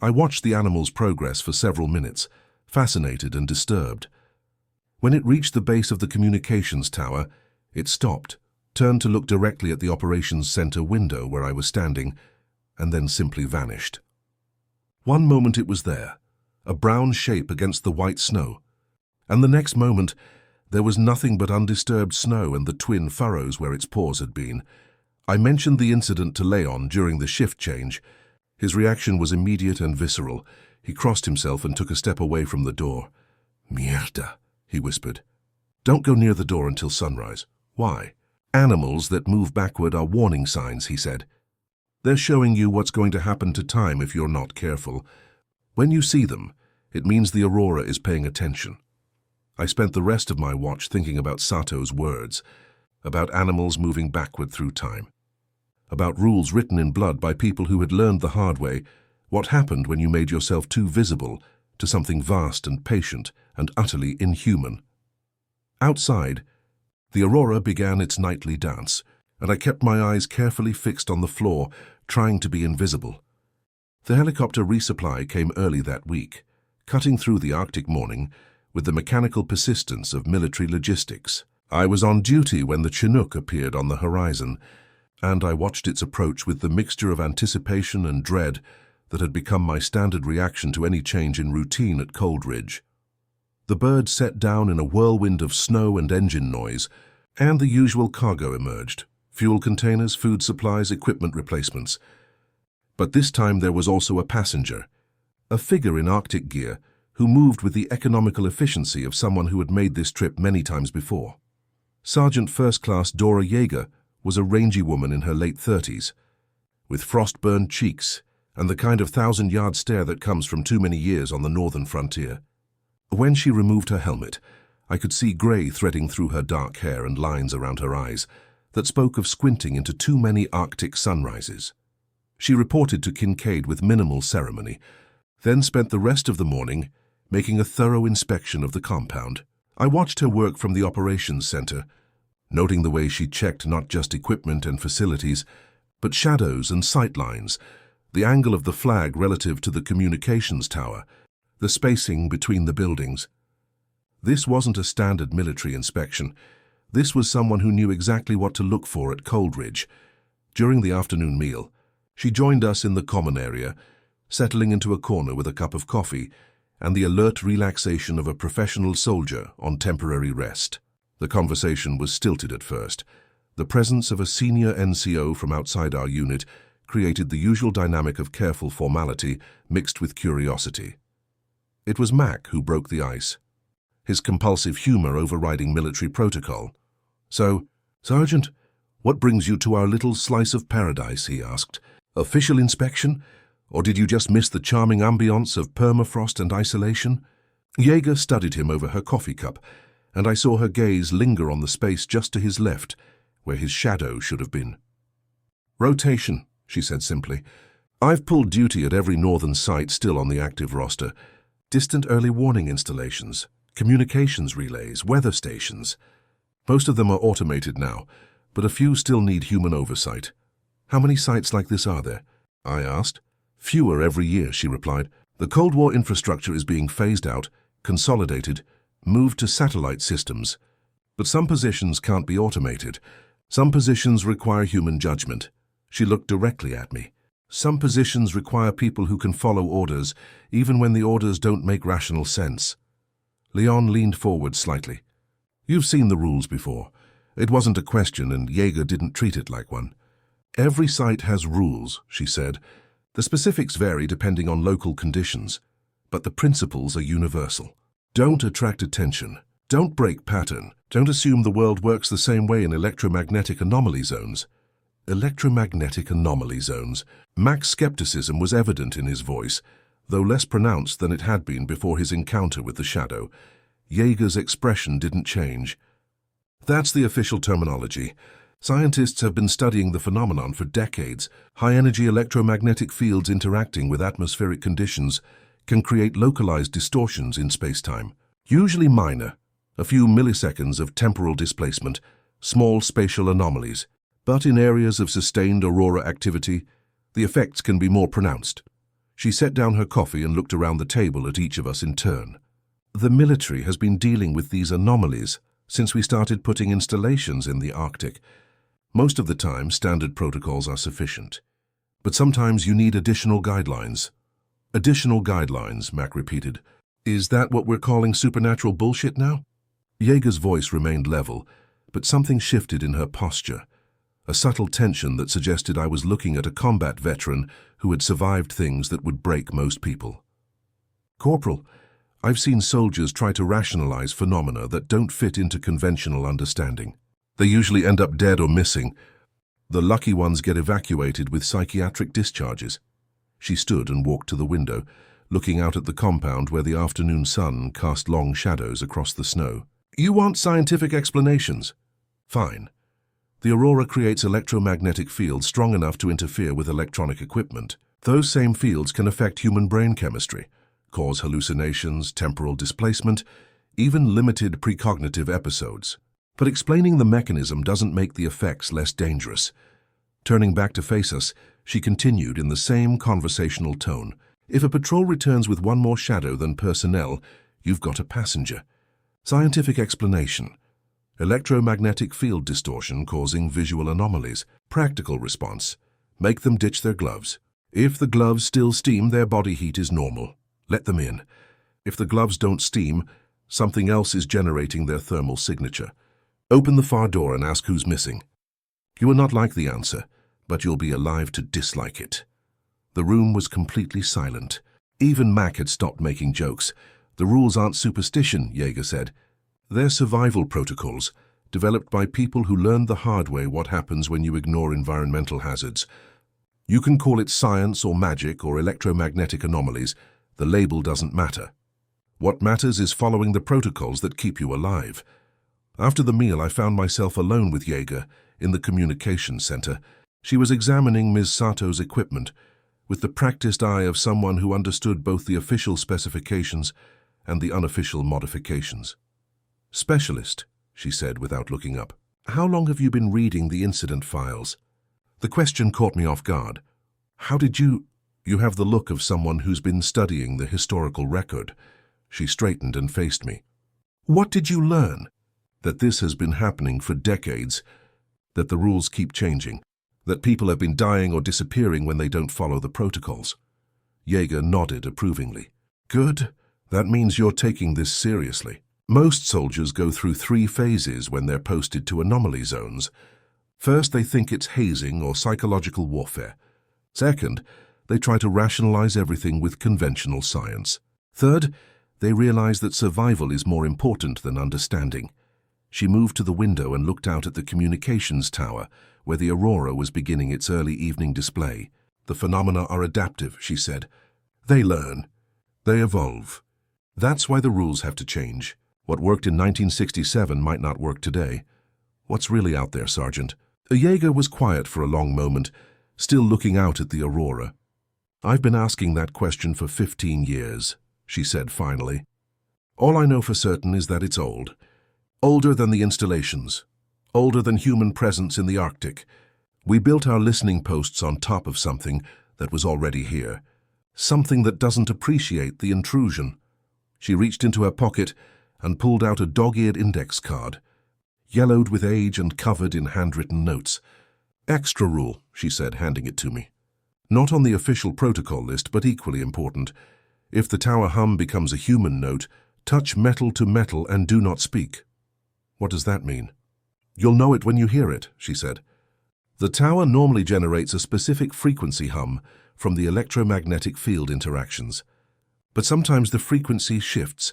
I watched the animal's progress for several minutes, fascinated and disturbed. When it reached the base of the communications tower, it stopped, turned to look directly at the operations center window where I was standing, and then simply vanished. One moment it was there, a brown shape against the white snow, and the next moment there was nothing but undisturbed snow and the twin furrows where its paws had been. I mentioned the incident to Leon during the shift change. His reaction was immediate and visceral. He crossed himself and took a step away from the door. Mierda, he whispered. Don't go near the door until sunrise. Why? Animals that move backward are warning signs, he said. They're showing you what's going to happen to time if you're not careful. When you see them, it means the Aurora is paying attention. I spent the rest of my watch thinking about Sato's words, about animals moving backward through time, about rules written in blood by people who had learned the hard way what happened when you made yourself too visible to something vast and patient and utterly inhuman. Outside, the Aurora began its nightly dance, and I kept my eyes carefully fixed on the floor, trying to be invisible. The helicopter resupply came early that week, cutting through the Arctic morning with the mechanical persistence of military logistics. I was on duty when the Chinook appeared on the horizon, and I watched its approach with the mixture of anticipation and dread that had become my standard reaction to any change in routine at Cold Ridge. The bird set down in a whirlwind of snow and engine noise, and the usual cargo emerged: fuel containers, food supplies, equipment replacements. But this time there was also a passenger, a figure in Arctic gear who moved with the economical efficiency of someone who had made this trip many times before. Sergeant First Class Dora Yeager was a rangy woman in her late 30s, with frost-burned cheeks and the kind of 1,000-yard stare that comes from too many years on the northern frontier. When she removed her helmet, I could see grey threading through her dark hair and lines around her eyes that spoke of squinting into too many Arctic sunrises. She reported to Kincaid with minimal ceremony, then spent the rest of the morning making a thorough inspection of the compound. I watched her work from the operations center, noting the way she checked not just equipment and facilities, but shadows and sightlines, the angle of the flag relative to the communications tower, the spacing between the buildings. This wasn't a standard military inspection. This was someone who knew exactly what to look for at Cold Ridge. During the afternoon meal, she joined us in the common area, settling into a corner with a cup of coffee and the alert relaxation of a professional soldier on temporary rest. The conversation was stilted at first. The presence of a senior NCO from outside our unit created the usual dynamic of careful formality mixed with curiosity. It was Mac who broke the ice, his compulsive humor overriding military protocol. "So, Sergeant, what brings you to our little slice of paradise?" he asked. "Official inspection? Or did you just miss the charming ambience of permafrost and isolation?" Yeager studied him over her coffee cup, and I saw her gaze linger on the space just to his left, where his shadow should have been. "Rotation," she said simply. "I've pulled duty at every northern site still on the active roster. Distant early warning installations, communications relays, weather stations. Most of them are automated now, but a few still need human oversight. How many sites like this are there? I asked. Fewer every year, she replied. The Cold War infrastructure is being phased out, consolidated, moved to satellite systems. But some positions can't be automated. Some positions require human judgment. She looked directly at me. Some positions require people who can follow orders, even when the orders don't make rational sense. Leon leaned forward slightly. You've seen the rules before. It wasn't a question, and Jaeger didn't treat it like one. Every site has rules, she said. The specifics vary depending on local conditions, but the principles are universal. Don't attract attention. Don't break pattern. Don't assume the world works the same way in electromagnetic anomaly zones. Electromagnetic anomaly zones. Mac's skepticism was evident in his voice, though less pronounced than it had been before his encounter with the shadow. Jaeger's expression didn't change. That's the official terminology. Scientists have been studying the phenomenon for decades. High-energy electromagnetic fields interacting with atmospheric conditions can create localized distortions in space-time. Usually minor, a few milliseconds of temporal displacement, small spatial anomalies. But in areas of sustained aurora activity, the effects can be more pronounced. She set down her coffee and looked around the table at each of us in turn. The military has been dealing with these anomalies since we started putting installations in the Arctic. Most of the time, standard protocols are sufficient. But sometimes you need additional guidelines. Additional guidelines, Mac repeated. Is that what we're calling supernatural bullshit now? Jaeger's voice remained level, but something shifted in her posture. A subtle tension that suggested I was looking at a combat veteran who had survived things that would break most people. Corporal, I've seen soldiers try to rationalize phenomena that don't fit into conventional understanding. They usually end up dead or missing. The lucky ones get evacuated with psychiatric discharges. She stood and walked to the window, looking out at the compound where the afternoon sun cast long shadows across the snow. You want scientific explanations? Fine. The aurora creates electromagnetic fields strong enough to interfere with electronic equipment. Those same fields can affect human brain chemistry, cause hallucinations, temporal displacement, even limited precognitive episodes. But explaining the mechanism doesn't make the effects less dangerous. Turning back to face us, she continued in the same conversational tone. If a patrol returns with one more shadow than personnel, you've got a passenger. Scientific explanation. Electromagnetic field distortion causing visual anomalies. Practical response. Make them ditch their gloves. If the gloves still steam, their body heat is normal. Let them in. If the gloves don't steam, something else is generating their thermal signature. Open the far door and ask who's missing. You will not like the answer, but you'll be alive to dislike it. The room was completely silent. Even Mac had stopped making jokes. The rules aren't superstition, Jaeger said. They're survival protocols, developed by people who learned the hard way what happens when you ignore environmental hazards. You can call it science or magic or electromagnetic anomalies. The label doesn't matter. What matters is following the protocols that keep you alive. After the meal, I found myself alone with Jaeger in the communications center. She was examining Ms. Sato's equipment with the practiced eye of someone who understood both the official specifications and the unofficial modifications. Specialist, she said without looking up. How long have you been reading the incident files? The question caught me off guard. How did you... You have the look of someone who's been studying the historical record. She straightened and faced me. What did you learn? That this has been happening for decades, that the rules keep changing, that people have been dying or disappearing when they don't follow the protocols. Jaeger nodded approvingly. Good. That means you're taking this seriously. Most soldiers go through 3 phases when they're posted to anomaly zones. First, they think it's hazing or psychological warfare. Second, they try to rationalize everything with conventional science. Third, they realize that survival is more important than understanding. She moved to the window and looked out at the communications tower, where the aurora was beginning its early evening display. The phenomena are adaptive, she said. They learn. They evolve. That's why the rules have to change. What worked in 1967 might not work today. What's really out there, Sergeant? Jaeger was quiet for a long moment, still looking out at the aurora. I've been asking that question for 15 years, she said finally. All I know for certain is that it's old. Older than the installations. Older than human presence in the Arctic. We built our listening posts on top of something that was already here, something that doesn't appreciate the intrusion. She reached into her pocket and pulled out a dog-eared index card, yellowed with age and covered in handwritten notes. "Extra rule," she said, handing it to me. "Not on the official protocol list, but equally important. If the tower hum becomes a human note, touch metal to metal and do not speak." "What does that mean?" "You'll know it when you hear it," she said. "The tower normally generates a specific frequency hum from the electromagnetic field interactions. But sometimes the frequency shifts,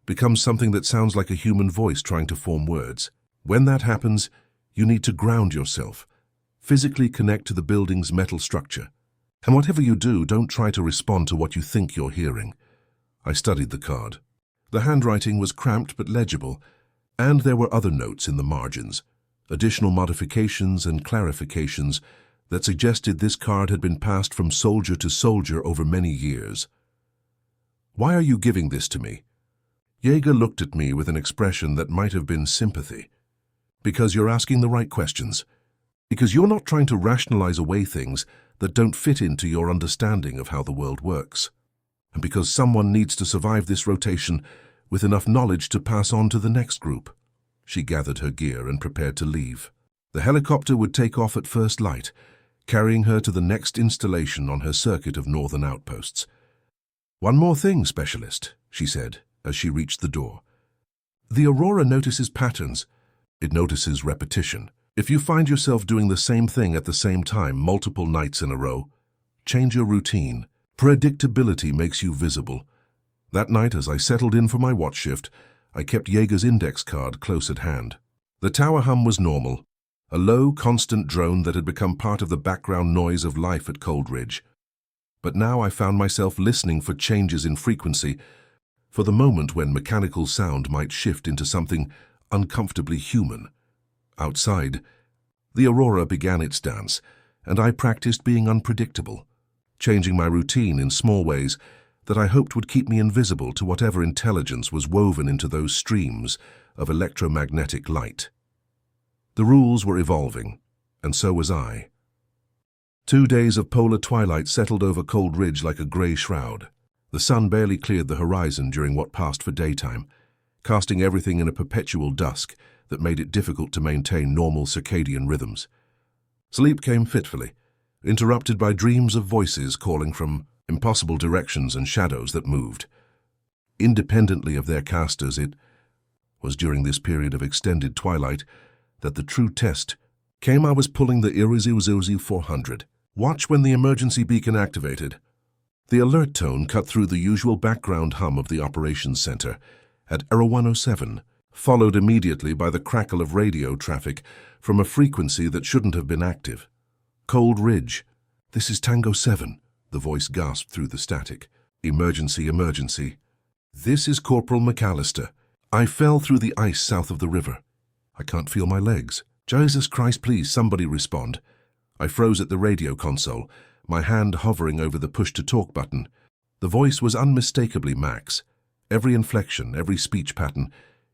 becomes something that sounds like a human voice trying to form words. When that happens, you need to ground yourself, physically connect to the building's metal structure. And whatever you do, don't try to respond to what you think you're hearing." I studied the card. The handwriting was cramped but legible, and there were other notes in the margins, additional modifications and clarifications that suggested this card had been passed from soldier to soldier over many years. "Why are you giving this to me?" Jaeger looked at me with an expression that might have been sympathy. "Because you're asking the right questions. Because you're not trying to rationalize away things that don't fit into your understanding of how the world works. And because someone needs to survive this rotation with enough knowledge to pass on to the next group." She gathered her gear and prepared to leave. The helicopter would take off at first light, carrying her to the next installation on her circuit of northern outposts. "One more thing, Specialist," she said as she reached the door. "The Aurora notices patterns. It notices repetition. If you find yourself doing the same thing at the same time multiple nights in a row, change your routine. Predictability makes you visible." That night, as I settled in for my watch shift, I kept Jaeger's index card close at hand. The tower hum was normal, a low, constant drone that had become part of the background noise of life at Cold Ridge. But now I found myself listening for changes in frequency, for the moment when mechanical sound might shift into something uncomfortably human. Outside, the Aurora began its dance, and I practiced being unpredictable, changing my routine in small ways that I hoped would keep me invisible to whatever intelligence was woven into those streams of electromagnetic light. The rules were evolving, and so was I. 2 days of polar twilight settled over Cold Ridge like a grey shroud. The sun barely cleared the horizon during what passed for daytime, casting everything in a perpetual dusk that made it difficult to maintain normal circadian rhythms. Sleep came fitfully, interrupted by dreams of voices calling from impossible directions and shadows that moved. Independently of their casters, it was during this period of extended twilight that the true test came. I was pulling the Irizuzuzu 400. "Watch when the emergency beacon activated." The alert tone cut through the usual background hum of the operations center at Era 107, followed immediately by the crackle of radio traffic from a frequency that shouldn't have been active. "Cold Ridge. This is Tango 7, the voice gasped through the static. "Emergency, emergency. This is Corporal McAllister. I fell through the ice south of the river. I can't feel my legs. Jesus Christ, please, somebody respond." I froze at the radio console, my hand hovering over the push-to-talk button. The voice was unmistakably Max. Every inflection, every speech pattern,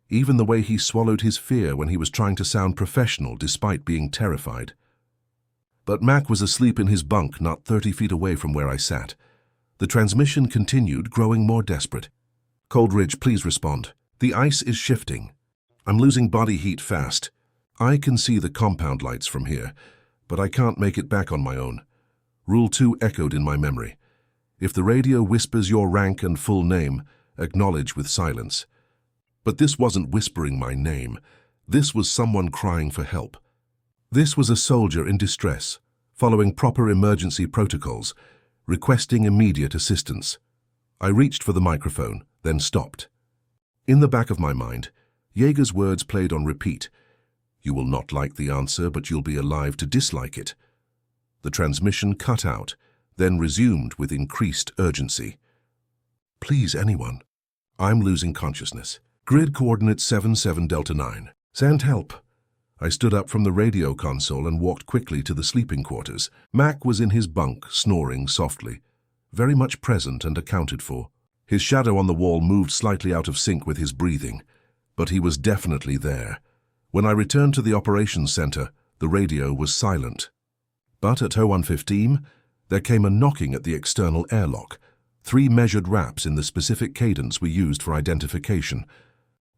even the way he swallowed his fear when he was trying to sound professional despite being terrified. But Mac was asleep in his bunk not 30 feet away from where I sat. The transmission continued, growing more desperate. "Cold Ridge, please respond. The ice is shifting. I'm losing body heat fast. I can see the compound lights from here, but I can't make it back on my own." Rule 2 echoed in my memory. If the radio whispers your rank and full name, acknowledge with silence. But this wasn't whispering my name. This was someone crying for help. This was a soldier in distress, following proper emergency protocols, requesting immediate assistance. I reached for the microphone, then stopped. In the back of my mind, Jaeger's words played on repeat. "You will not like the answer, but you'll be alive to dislike it." The transmission cut out, then resumed with increased urgency. "Please, anyone. I'm losing consciousness. Grid coordinates 77 Delta 9. Send help." I stood up from the radio console and walked quickly to the sleeping quarters. Mac was in his bunk, snoring softly, very much present and accounted for. His shadow on the wall moved slightly out of sync with his breathing, but he was definitely there. When I returned to the operations center, the radio was silent. But at 01:15, there came a knocking at the external airlock, 3 measured raps in the specific cadence we used for identification.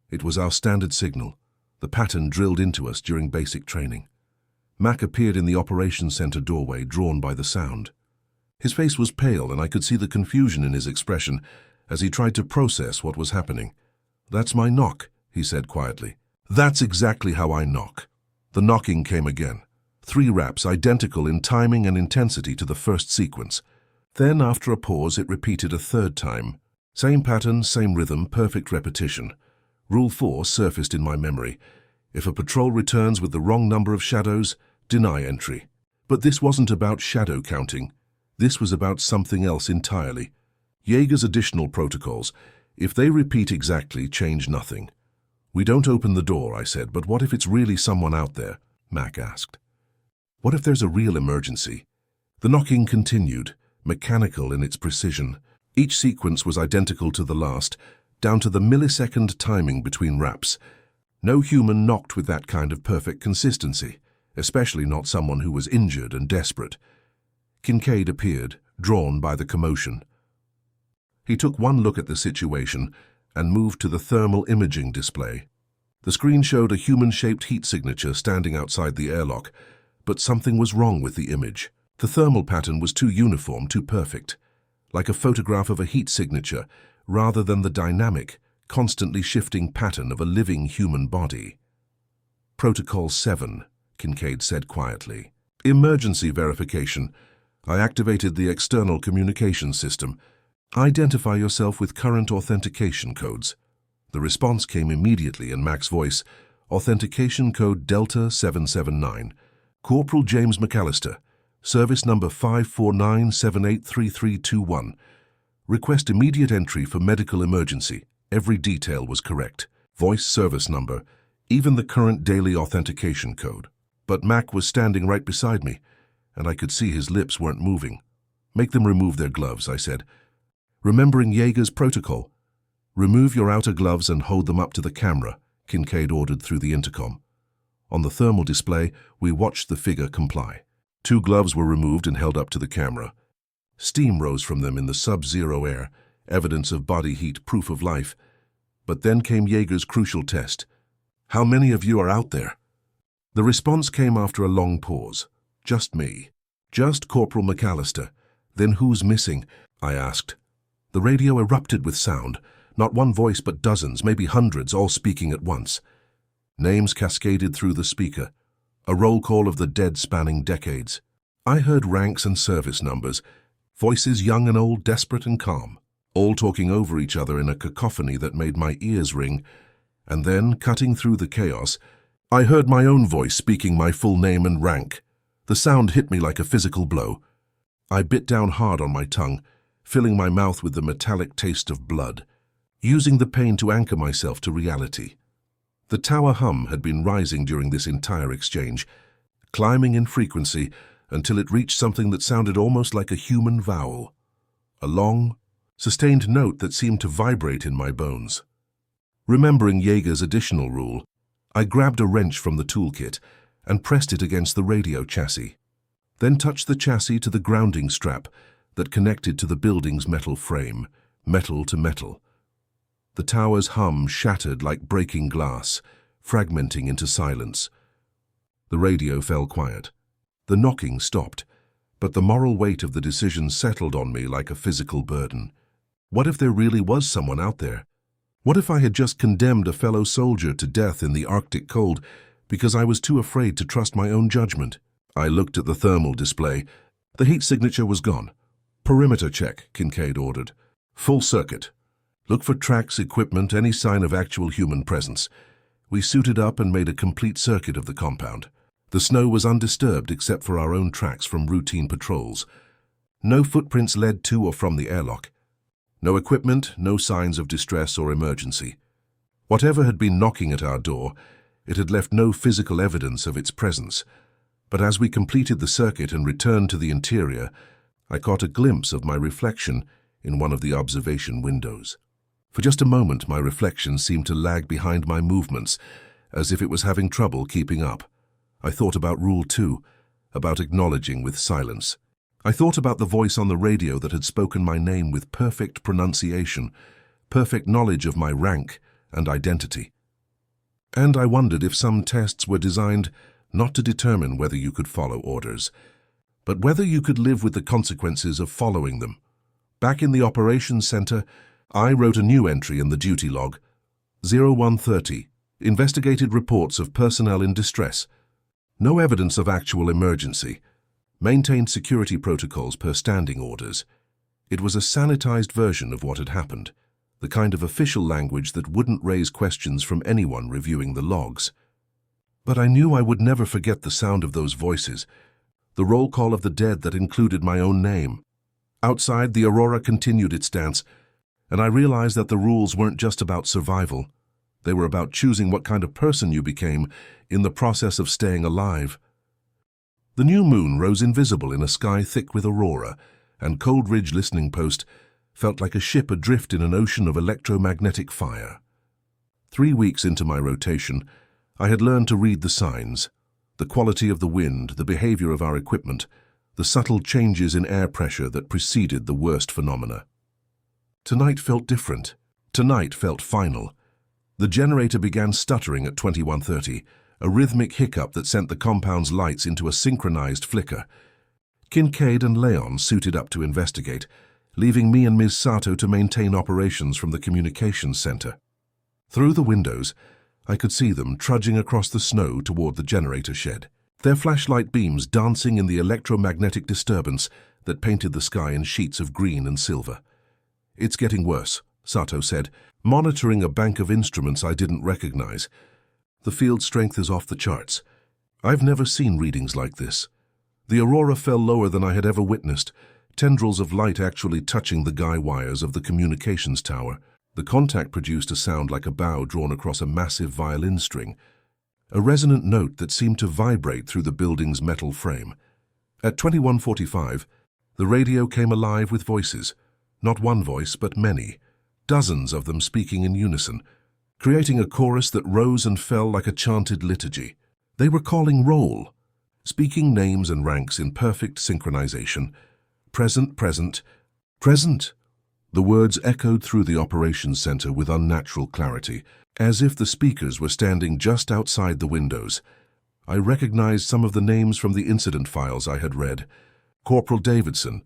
It was our standard signal, the pattern drilled into us during basic training. Mac appeared in the operations center doorway, drawn by the sound. His face was pale, and I could see the confusion in his expression as he tried to process what was happening. "That's my knock," he said quietly. "That's exactly how I knock." The knocking came again. 3 raps, identical in timing and intensity to the first sequence. Then, after a pause, it repeated a 3rd time. Same pattern, same rhythm, perfect repetition. Rule 4 surfaced in my memory. If a patrol returns with the wrong number of shadows, deny entry. But this wasn't about shadow counting. This was about something else entirely. Jaeger's additional protocols. If they repeat exactly, change nothing. "We don't open the door," I said, "but what if it's really someone out there?" Mac asked. "What if there's a real emergency?" The knocking continued, mechanical in its precision. Each sequence was identical to the last, down to the millisecond timing between raps. No human knocked with that kind of perfect consistency, especially not someone who was injured and desperate. Kincaid appeared, drawn by the commotion. He took one look at the situation and moved to the thermal imaging display. The screen showed a human-shaped heat signature standing outside the airlock, but something was wrong with the image. The thermal pattern was too uniform, too perfect, like a photograph of a heat signature, rather than the dynamic, constantly shifting pattern of a living human body. "Protocol 7, Kincaid said quietly. "Emergency verification. I activated the external communication system. Identify yourself with current authentication codes." The response came immediately in Mac's voice. "Authentication code Delta 779. Corporal James McAllister. Service number 549783321. Request immediate entry for medical emergency." Every detail was correct. Voice service number, even the current daily authentication code. But Mac was standing right beside me, and I could see his lips weren't moving. "Make them remove their gloves," I said. Remembering Jaeger's protocol. "Remove your outer gloves and hold them up to the camera," Kincaid ordered through the intercom. On the thermal display, we watched the figure comply. 2 gloves were removed and held up to the camera. Steam rose from them in the sub-zero air, evidence of body heat, proof of life. But then came Jaeger's crucial test. "How many of you are out there?" The response came after a long pause. "Just me." "Just Corporal McAllister. Then who's missing?" I asked. The radio erupted with sound, not one voice but dozens, maybe hundreds, all speaking at once. Names cascaded through the speaker, a roll call of the dead spanning decades. I heard ranks and service numbers, voices young and old, desperate and calm, all talking over each other in a cacophony that made my ears ring. And then, cutting through the chaos, I heard my own voice speaking my full name and rank. The sound hit me like a physical blow. I bit down hard on my tongue, filling my mouth with the metallic taste of blood, using the pain to anchor myself to reality. The tower hum had been rising during this entire exchange, climbing in frequency until it reached something that sounded almost like a human vowel, a long, sustained note that seemed to vibrate in my bones. Remembering Jaeger's additional rule, I grabbed a wrench from the toolkit and pressed it against the radio chassis, then touched the chassis to the grounding strap that connected to the building's metal frame, metal to metal. The tower's hum shattered like breaking glass, fragmenting into silence. The radio fell quiet. The knocking stopped, but the moral weight of the decision settled on me like a physical burden. What if there really was someone out there? What if I had just condemned a fellow soldier to death in the Arctic cold because I was too afraid to trust my own judgment? I looked at the thermal display. The heat signature was gone. "Perimeter check," Kincaid ordered. "Full circuit. Look for tracks, equipment, any sign of actual human presence." We suited up and made a complete circuit of the compound. The snow was undisturbed except for our own tracks from routine patrols. No footprints led to or from the airlock. No equipment, no signs of distress or emergency. Whatever had been knocking at our door, it had left no physical evidence of its presence. But as we completed the circuit and returned to the interior, I caught a glimpse of my reflection in one of the observation windows. For just a moment, my reflection seemed to lag behind my movements, as if it was having trouble keeping up. I thought about Rule 2. about acknowledging with silence. I thought about the voice on the radio that had spoken my name with perfect pronunciation, perfect knowledge of my rank and identity. And I wondered if some tests were designed not to determine whether you could follow orders, but whether you could live with the consequences of following them. Back in the operations center, I wrote a new entry in the duty log. 0130. Investigated reports of personnel in distress. No evidence of actual emergency. Maintained security protocols per standing orders. It was a sanitized version of what had happened, the kind of official language that wouldn't raise questions from anyone reviewing the logs. But I knew I would never forget the sound of those voices, the roll call of the dead that included my own name. Outside, the Aurora continued its dance, and I realized that the rules weren't just about survival. They were about choosing what kind of person you became in the process of staying alive. The new moon rose invisible in a sky thick with aurora, and Cold Ridge Listening Post felt like a ship adrift in an ocean of electromagnetic fire. 3 weeks into my rotation, I had learned to read the signs, the quality of the wind, the behavior of our equipment, the subtle changes in air pressure that preceded the worst phenomena. Tonight felt different. Tonight felt final. The generator began stuttering at 2130, a rhythmic hiccup that sent the compound's lights into a synchronized flicker. Kincaid and Leon suited up to investigate, leaving me and Ms. Sato to maintain operations from the communications center. Through the windows, I could see them trudging across the snow toward the generator shed, their flashlight beams dancing in the electromagnetic disturbance that painted the sky in sheets of green and silver. "It's getting worse," Sato said, monitoring a bank of instruments I didn't recognize. "The field strength is off the charts. I've never seen readings like this." The aurora fell lower than I had ever witnessed, tendrils of light actually touching the guy wires of the communications tower. The contact produced a sound like a bow drawn across a massive violin string, a resonant note that seemed to vibrate through the building's metal frame. At 2145, the radio came alive with voices, not one voice, but many, dozens of them speaking in unison, creating a chorus that rose and fell like a chanted liturgy. They were calling roll, speaking names and ranks in perfect synchronization. "Present, present, present." The words echoed through the operations center with unnatural clarity, as if the speakers were standing just outside the windows. I recognized some of the names from the incident files I had read. Corporal Davidson,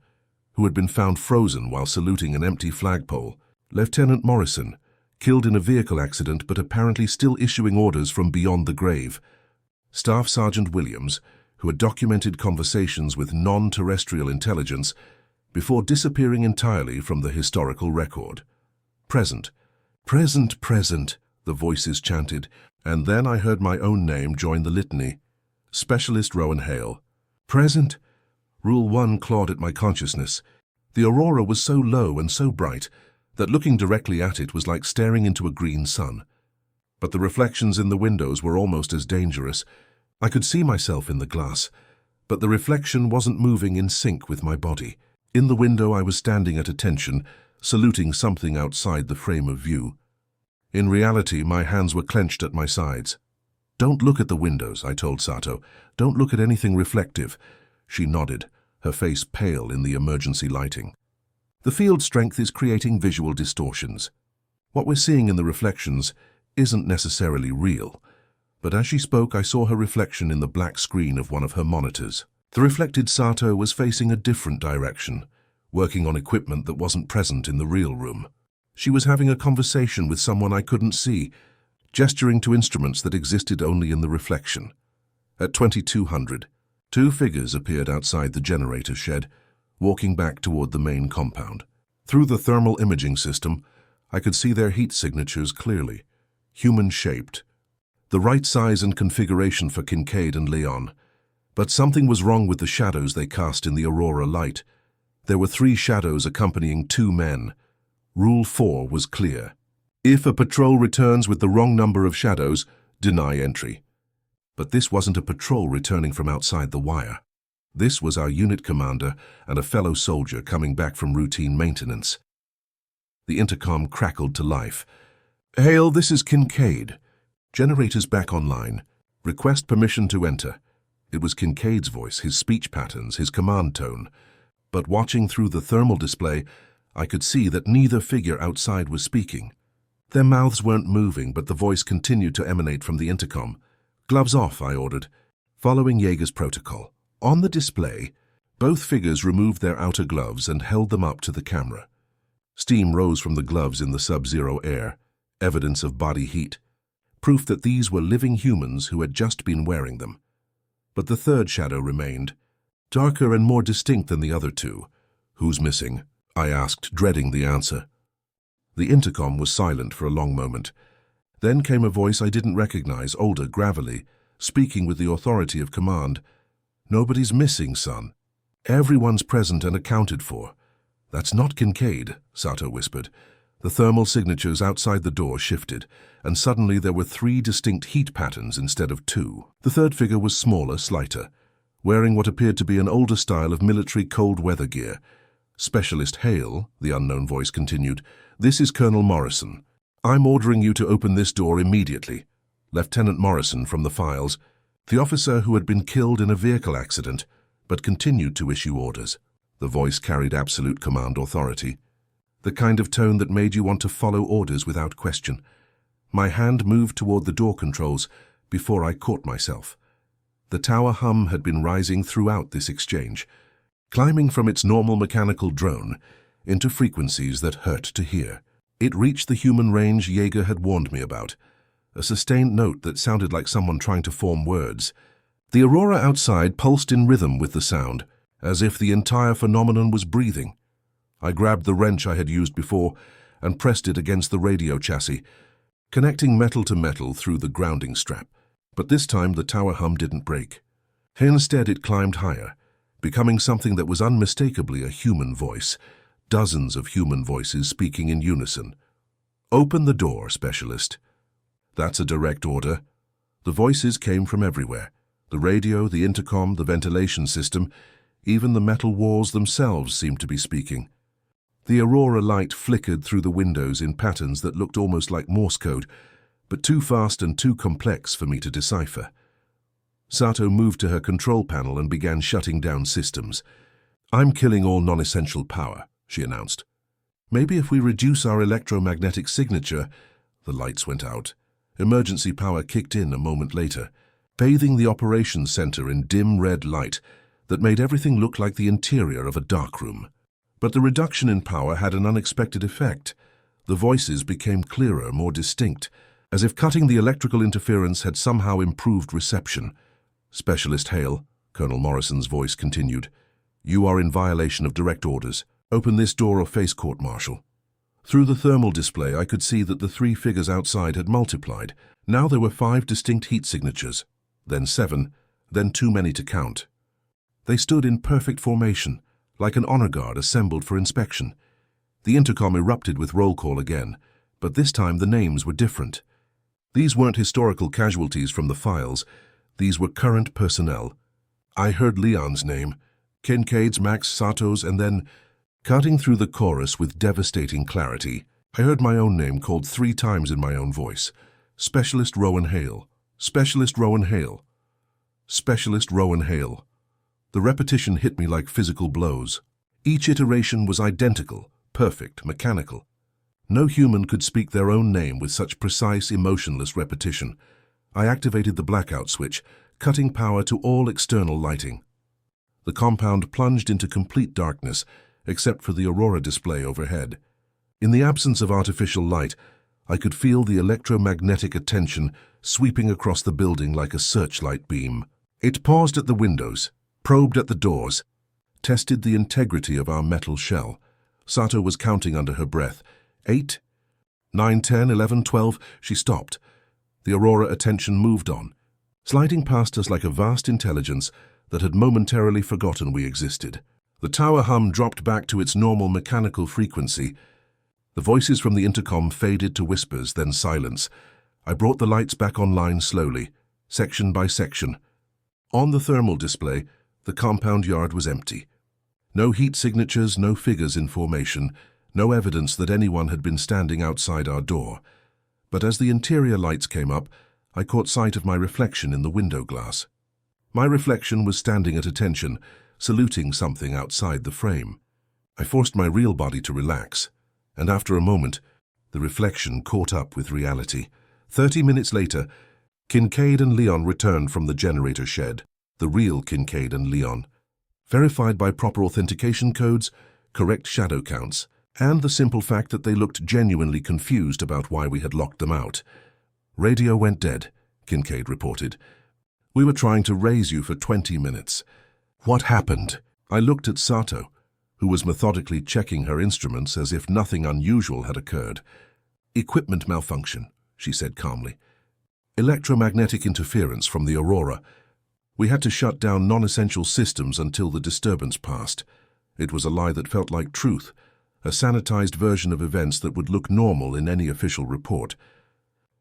who had been found frozen while saluting an empty flagpole. Lieutenant Morrison, killed in a vehicle accident but apparently still issuing orders from beyond the grave. Staff Sergeant Williams, who had documented conversations with non-terrestrial intelligence before disappearing entirely from the historical record. "Present, present, present," the voices chanted, and then I heard my own name join the litany. Specialist Rowan Hale. "Present." Rule 1 clawed at my consciousness. The aurora was so low and so bright that looking directly at it was like staring into a green sun. But the reflections in the windows were almost as dangerous. I could see myself in the glass, but the reflection wasn't moving in sync with my body. In the window I was standing at attention, saluting something outside the frame of view. In reality, my hands were clenched at my sides. "Don't look at the windows," I told Sato. "Don't look at anything reflective." She nodded, her face pale in the emergency lighting. "The field strength is creating visual distortions. What we're seeing in the reflections isn't necessarily real." But as she spoke, I saw her reflection in the black screen of one of her monitors. The reflected Sato was facing a different direction, working on equipment that wasn't present in the real room. She was having a conversation with someone I couldn't see, gesturing to instruments that existed only in the reflection. At 2200, 2 figures appeared outside the generator shed, walking back toward the main compound. Through the thermal imaging system, I could see their heat signatures clearly, human-shaped, the right size and configuration for Kincaid and Leon. But something was wrong with the shadows they cast in the aurora light. There were 3 shadows accompanying 2 men. Rule 4 was clear. If a patrol returns with the wrong number of shadows, deny entry. But this wasn't a patrol returning from outside the wire. This was our unit commander and a fellow soldier coming back from routine maintenance. The intercom crackled to life. "Hale, this is Kincaid. Generators back online. Request permission to enter. It was Kincaid's voice, his speech patterns, his command tone. But watching through the thermal display, I could see that neither figure outside was speaking. Their mouths weren't moving, but the voice continued to emanate from the intercom. "Gloves off," I ordered, following Jaeger's protocol. On the display, both figures removed their outer gloves and held them up to the camera. Steam rose from the gloves in the sub-zero air, evidence of body heat, proof that these were living humans who had just been wearing them. But the third shadow remained, darker and more distinct than the other two. "Who's missing?" I asked, dreading the answer. The intercom was silent for a long moment. Then came a voice I didn't recognize, older, gravelly, speaking with the authority of command. "Nobody's missing, son. Everyone's present and accounted for." "That's not Kincaid," Sato whispered. The thermal signatures outside the door shifted, and suddenly there were 3 distinct heat patterns instead of 2. The third figure was smaller, slighter, wearing what appeared to be an older style of military cold weather gear. "Specialist Hale," the unknown voice continued, "this is Colonel Morrison. I'm ordering you to open this door immediately." Lieutenant Morrison from the files, the officer who had been killed in a vehicle accident, but continued to issue orders. The voice carried absolute command authority, the kind of tone that made you want to follow orders without question. My hand moved toward the door controls before I caught myself. The tower hum had been rising throughout this exchange, climbing from its normal mechanical drone into frequencies that hurt to hear. It reached the human range Jaeger had warned me about, a sustained note that sounded like someone trying to form words. The aurora outside pulsed in rhythm with the sound, as if the entire phenomenon was breathing. I grabbed the wrench I had used before and pressed it against the radio chassis, connecting metal to metal through the grounding strap. But this time the tower hum didn't break. Instead it climbed higher, becoming something that was unmistakably a human voice, dozens of human voices speaking in unison. "Open the door, Specialist." That's a direct order. The voices came from everywhere. The radio, the intercom, the ventilation system, even the metal walls themselves seemed to be speaking. The aurora light flickered through the windows in patterns that looked almost like Morse code, but too fast and too complex for me to decipher. Sato moved to her control panel and began shutting down systems. "I'm killing all non-essential power," she announced. "Maybe if we reduce our electromagnetic signature..." The lights went out. Emergency power kicked in a moment later, bathing the operations center in dim red light that made everything look like the interior of a darkroom. But the reduction in power had an unexpected effect. The voices became clearer, more distinct, as if cutting the electrical interference had somehow improved reception. "Specialist Hale," Colonel Morrison's voice continued, "you are in violation of direct orders. Open this door or face court-martial." Through the thermal display, I could see that the 3 figures outside had multiplied. Now there were 5 distinct heat signatures, then 7, then too many to count. They stood in perfect formation, like an honor guard assembled for inspection. The intercom erupted with roll call again, but this time the names were different. These weren't historical casualties from the files. These were current personnel. I heard Leon's name, Kincaid's, Max, Sato's, and then, cutting through the chorus with devastating clarity, I heard my own name called 3 times in my own voice. "Specialist Rowan Hale. Specialist Rowan Hale. Specialist Rowan Hale." The repetition hit me like physical blows. Each iteration was identical, perfect, mechanical. No human could speak their own name with such precise, emotionless repetition. I activated the blackout switch, cutting power to all external lighting. The compound plunged into complete darkness, except for the aurora display overhead. In the absence of artificial light, I could feel the electromagnetic attention sweeping across the building like a searchlight beam. It paused at the windows, probed at the doors, tested the integrity of our metal shell. Sato was counting under her breath. 8, 9, 10, 11, 12. She stopped. The aurora attention moved on, sliding past us like a vast intelligence that had momentarily forgotten we existed. The tower hum dropped back to its normal mechanical frequency. The voices from the intercom faded to whispers, then silence. I brought the lights back online slowly, section by section. On the thermal display, the compound yard was empty. No heat signatures, no figures in formation, no evidence that anyone had been standing outside our door. But as the interior lights came up, I caught sight of my reflection in the window glass. My reflection was standing at attention, saluting something outside the frame. I forced my real body to relax, and after a moment, the reflection caught up with reality. 30 minutes later, Kincaid and Leon returned from the generator shed, the real Kincaid and Leon, verified by proper authentication codes, correct shadow counts, and the simple fact that they looked genuinely confused about why we had locked them out. Radio went dead, Kincaid reported. We were trying to raise you for 20 minutes. What happened? I looked at Sato, who was methodically checking her instruments as if nothing unusual had occurred. Equipment malfunction, she said calmly. Electromagnetic interference from the aurora. We had to shut down non-essential systems until the disturbance passed. It was a lie that felt like truth, a sanitized version of events that would look normal in any official report.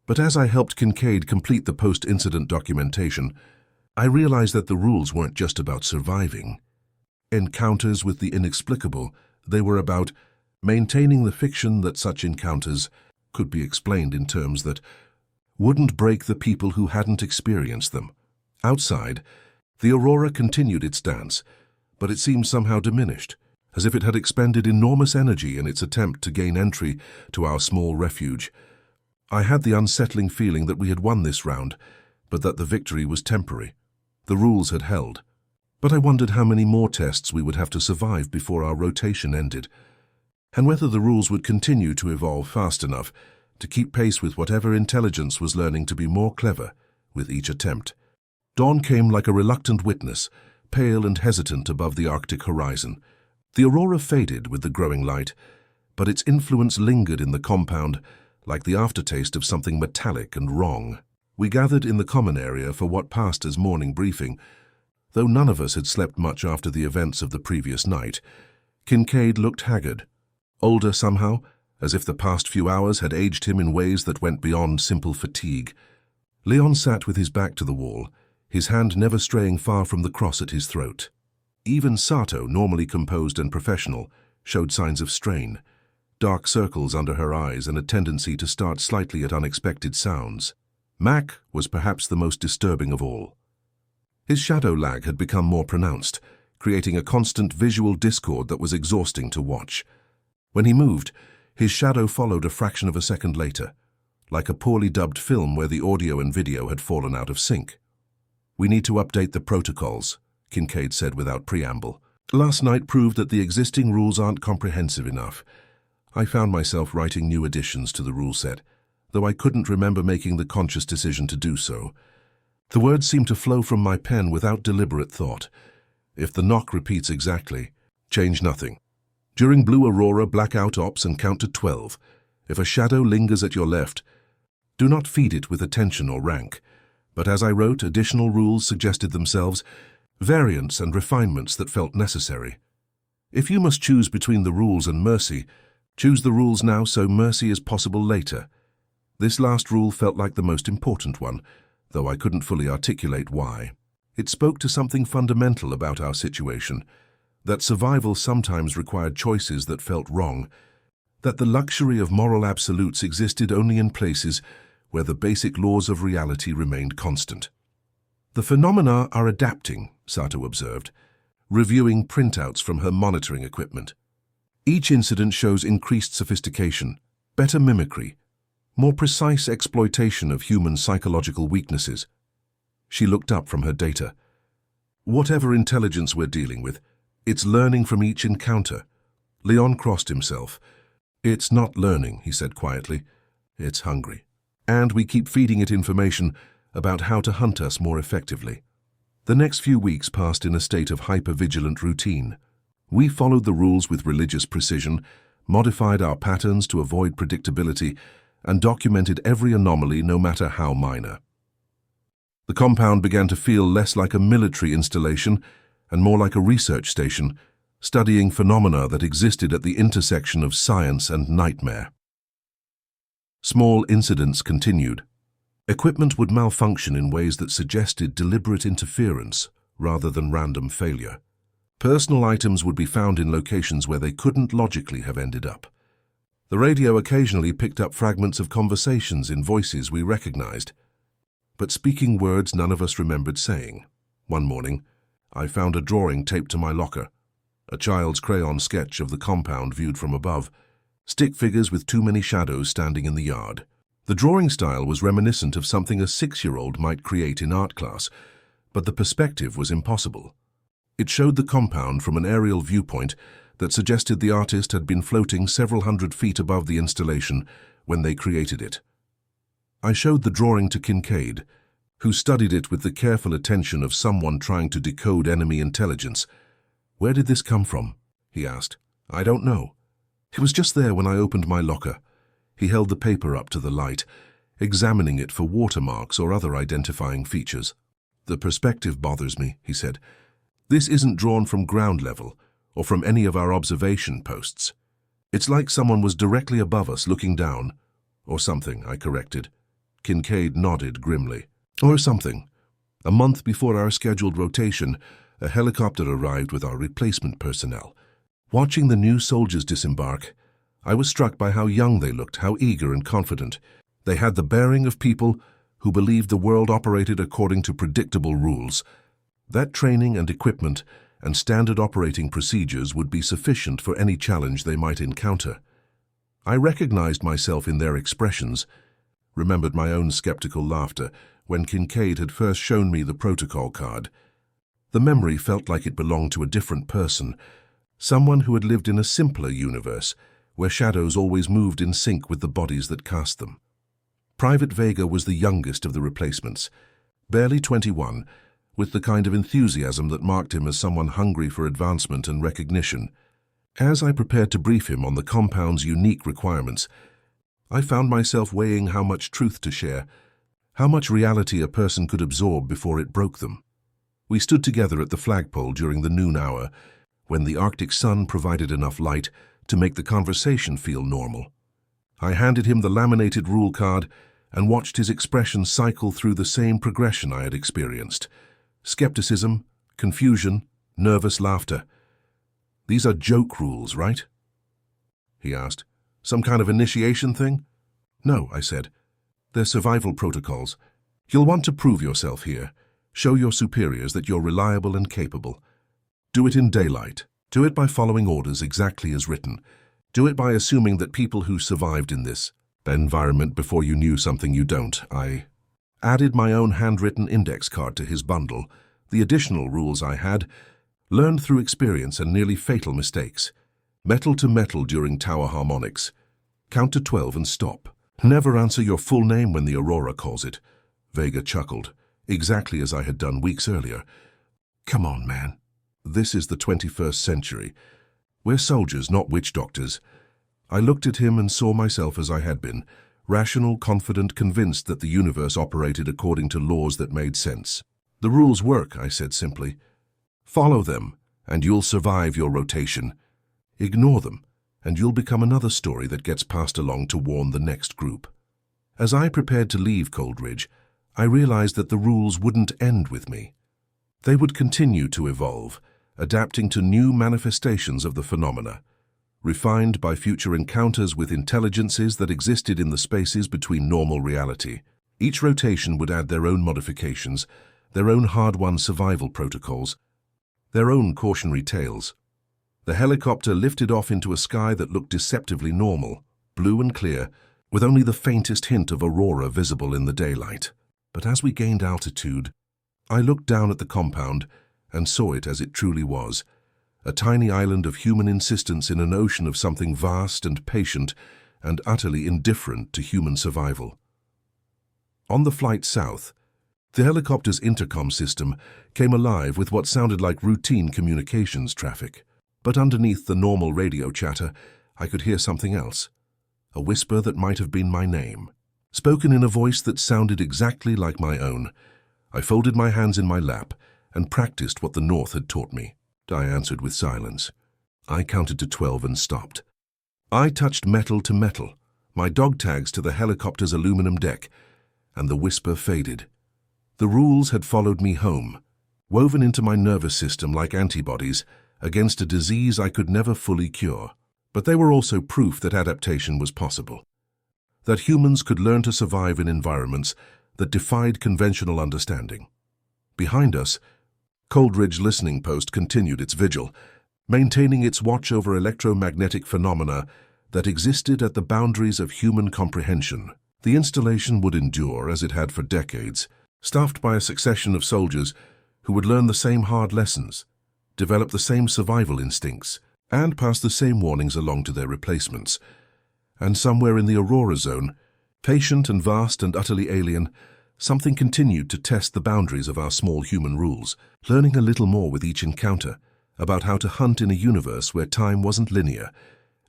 But as I helped Kincaid complete the post-incident documentation, I realized that the rules weren't just about surviving. Encounters with the inexplicable, they were about maintaining the fiction that such encounters could be explained in terms that wouldn't break the people who hadn't experienced them. Outside, the aurora continued its dance, but it seemed somehow diminished, as if it had expended enormous energy in its attempt to gain entry to our small refuge. I had the unsettling feeling that we had won this round, but that the victory was temporary. The rules had held. But I wondered how many more tests we would have to survive before our rotation ended, and whether the rules would continue to evolve fast enough to keep pace with whatever intelligence was learning to be more clever with each attempt. Dawn came like a reluctant witness, pale and hesitant above the Arctic horizon. The aurora faded with the growing light, but its influence lingered in the compound like the aftertaste of something metallic and wrong. We gathered in the common area for what passed as morning briefing. Though none of us had slept much after the events of the previous night, Kincaid looked haggard, older somehow, as if the past few hours had aged him in ways that went beyond simple fatigue. Leon sat with his back to the wall, his hand never straying far from the cross at his throat. Even Sato, normally composed and professional, showed signs of strain, dark circles under her eyes and a tendency to start slightly at unexpected sounds. Mac was perhaps the most disturbing of all. His shadow lag had become more pronounced, creating a constant visual discord that was exhausting to watch. When he moved, his shadow followed a fraction of a second later, like a poorly dubbed film where the audio and video had fallen out of sync. "We need to update the protocols," Kincaid said without preamble. "Last night proved that the existing rules aren't comprehensive enough. I found myself writing new additions to the rule set, though I couldn't remember making the conscious decision to do so. The words seemed to flow from my pen without deliberate thought. If the knock repeats exactly, change nothing. During Blue Aurora, blackout ops and count to 12. If a shadow lingers at your left, do not feed it with attention or rank. But as I wrote, additional rules suggested themselves, variants and refinements that felt necessary. If you must choose between the rules and mercy, choose the rules now so mercy is possible later. This last rule felt like the most important one, though I couldn't fully articulate why. It spoke to something fundamental about our situation, that survival sometimes required choices that felt wrong, that the luxury of moral absolutes existed only in places where the basic laws of reality remained constant. "The phenomena are adapting," Sato observed, reviewing printouts from her monitoring equipment. "Each incident shows increased sophistication, better mimicry, more precise exploitation of human psychological weaknesses." She looked up from her data. "Whatever intelligence we're dealing with, it's learning from each encounter." Leon crossed himself. "It's not learning," he said quietly. "It's hungry. And we keep feeding it information about how to hunt us more effectively." The next few weeks passed in a state of hyper-vigilant routine. We followed the rules with religious precision, modified our patterns to avoid predictability, and documented every anomaly, no matter how minor. The compound began to feel less like a military installation and more like a research station, studying phenomena that existed at the intersection of science and nightmare. Small incidents continued. Equipment would malfunction in ways that suggested deliberate interference rather than random failure. Personal items would be found in locations where they couldn't logically have ended up. The radio occasionally picked up fragments of conversations in voices we recognized, but speaking words none of us remembered saying. One morning, I found a drawing taped to my locker, a child's crayon sketch of the compound viewed from above, stick figures with too many shadows standing in the yard. The drawing style was reminiscent of something a 6-year-old might create in art class, but the perspective was impossible. It showed the compound from an aerial viewpoint that suggested the artist had been floating several hundred feet above the installation when they created it. I showed the drawing to Kincaid, who studied it with the careful attention of someone trying to decode enemy intelligence. "Where did this come from?" he asked. "I don't know. It was just there when I opened my locker." He held the paper up to the light, examining it for watermarks or other identifying features. "The perspective bothers me," he said. "This isn't drawn from ground level or from any of our observation posts. It's like someone was directly above us looking down. Or something," I corrected. Kincaid nodded grimly. "Or something. A month before our scheduled rotation, a helicopter arrived with our replacement personnel. Watching the new soldiers disembark, I was struck by how young they looked, how eager and confident. They had the bearing of people who believed the world operated according to predictable rules. That training and equipment and standard operating procedures would be sufficient for any challenge they might encounter. I recognized myself in their expressions, remembered my own skeptical laughter when Kincaid had first shown me the protocol card. The memory felt like it belonged to a different person, someone who had lived in a simpler universe, where shadows always moved in sync with the bodies that cast them. Private Vega was the youngest of the replacements, barely 21, with the kind of enthusiasm that marked him as someone hungry for advancement and recognition. As I prepared to brief him on the compound's unique requirements, I found myself weighing how much truth to share, how much reality a person could absorb before it broke them. We stood together at the flagpole during the noon hour, when the Arctic sun provided enough light to make the conversation feel normal. I handed him the laminated rule card and watched his expression cycle through the same progression I had experienced. Skepticism, confusion, nervous laughter. "These are joke rules, right?" he asked. "Some kind of initiation thing?" "No," I said. "They're survival protocols. You'll want to prove yourself here. Show your superiors that you're reliable and capable. Do it in daylight. Do it by following orders exactly as written. Do it by assuming that people who survived in this environment before you knew something you don't." I added my own handwritten index card to his bundle, the additional rules I had, learned through experience and nearly fatal mistakes. Metal to metal during tower harmonics. Count to 12 and stop. Never answer your full name when the Aurora calls it. Vega chuckled, exactly as I had done weeks earlier. "Come on, man. This is the 21st century. We're soldiers, not witch doctors." I looked at him and saw myself as I had been, rational, confident, convinced that the universe operated according to laws that made sense. "The rules work," I said simply. "Follow them, and you'll survive your rotation. Ignore them, and you'll become another story that gets passed along to warn the next group." As I prepared to leave Coldridge, I realized that the rules wouldn't end with me. They would continue to evolve, adapting to new manifestations of the phenomena, refined by future encounters with intelligences that existed in the spaces between normal reality. Each rotation would add their own modifications, their own hard-won survival protocols, their own cautionary tales. The helicopter lifted off into a sky that looked deceptively normal, blue and clear, with only the faintest hint of aurora visible in the daylight. But as we gained altitude, I looked down at the compound and saw it as it truly was, a tiny island of human insistence in an ocean of something vast and patient and utterly indifferent to human survival. On the flight south, the helicopter's intercom system came alive with what sounded like routine communications traffic. But underneath the normal radio chatter, I could hear something else, a whisper that might have been my name, spoken in a voice that sounded exactly like my own. I folded my hands in my lap and practiced what the North had taught me. I answered with silence. I counted to 12 and stopped. I touched metal to metal, my dog tags to the helicopter's aluminum deck, and the whisper faded. The rules had followed me home, woven into my nervous system like antibodies against a disease I could never fully cure. But they were also proof that adaptation was possible, that humans could learn to survive in environments that defied conventional understanding. Behind us, Coldridge listening post continued its vigil, maintaining its watch over electromagnetic phenomena that existed at the boundaries of human comprehension. The installation would endure as it had for decades, staffed by a succession of soldiers who would learn the same hard lessons, develop the same survival instincts, and pass the same warnings along to their replacements. And somewhere in the Aurora Zone, patient and vast and utterly alien, something continued to test the boundaries of our small human rules, learning a little more with each encounter about how to hunt in a universe where time wasn't linear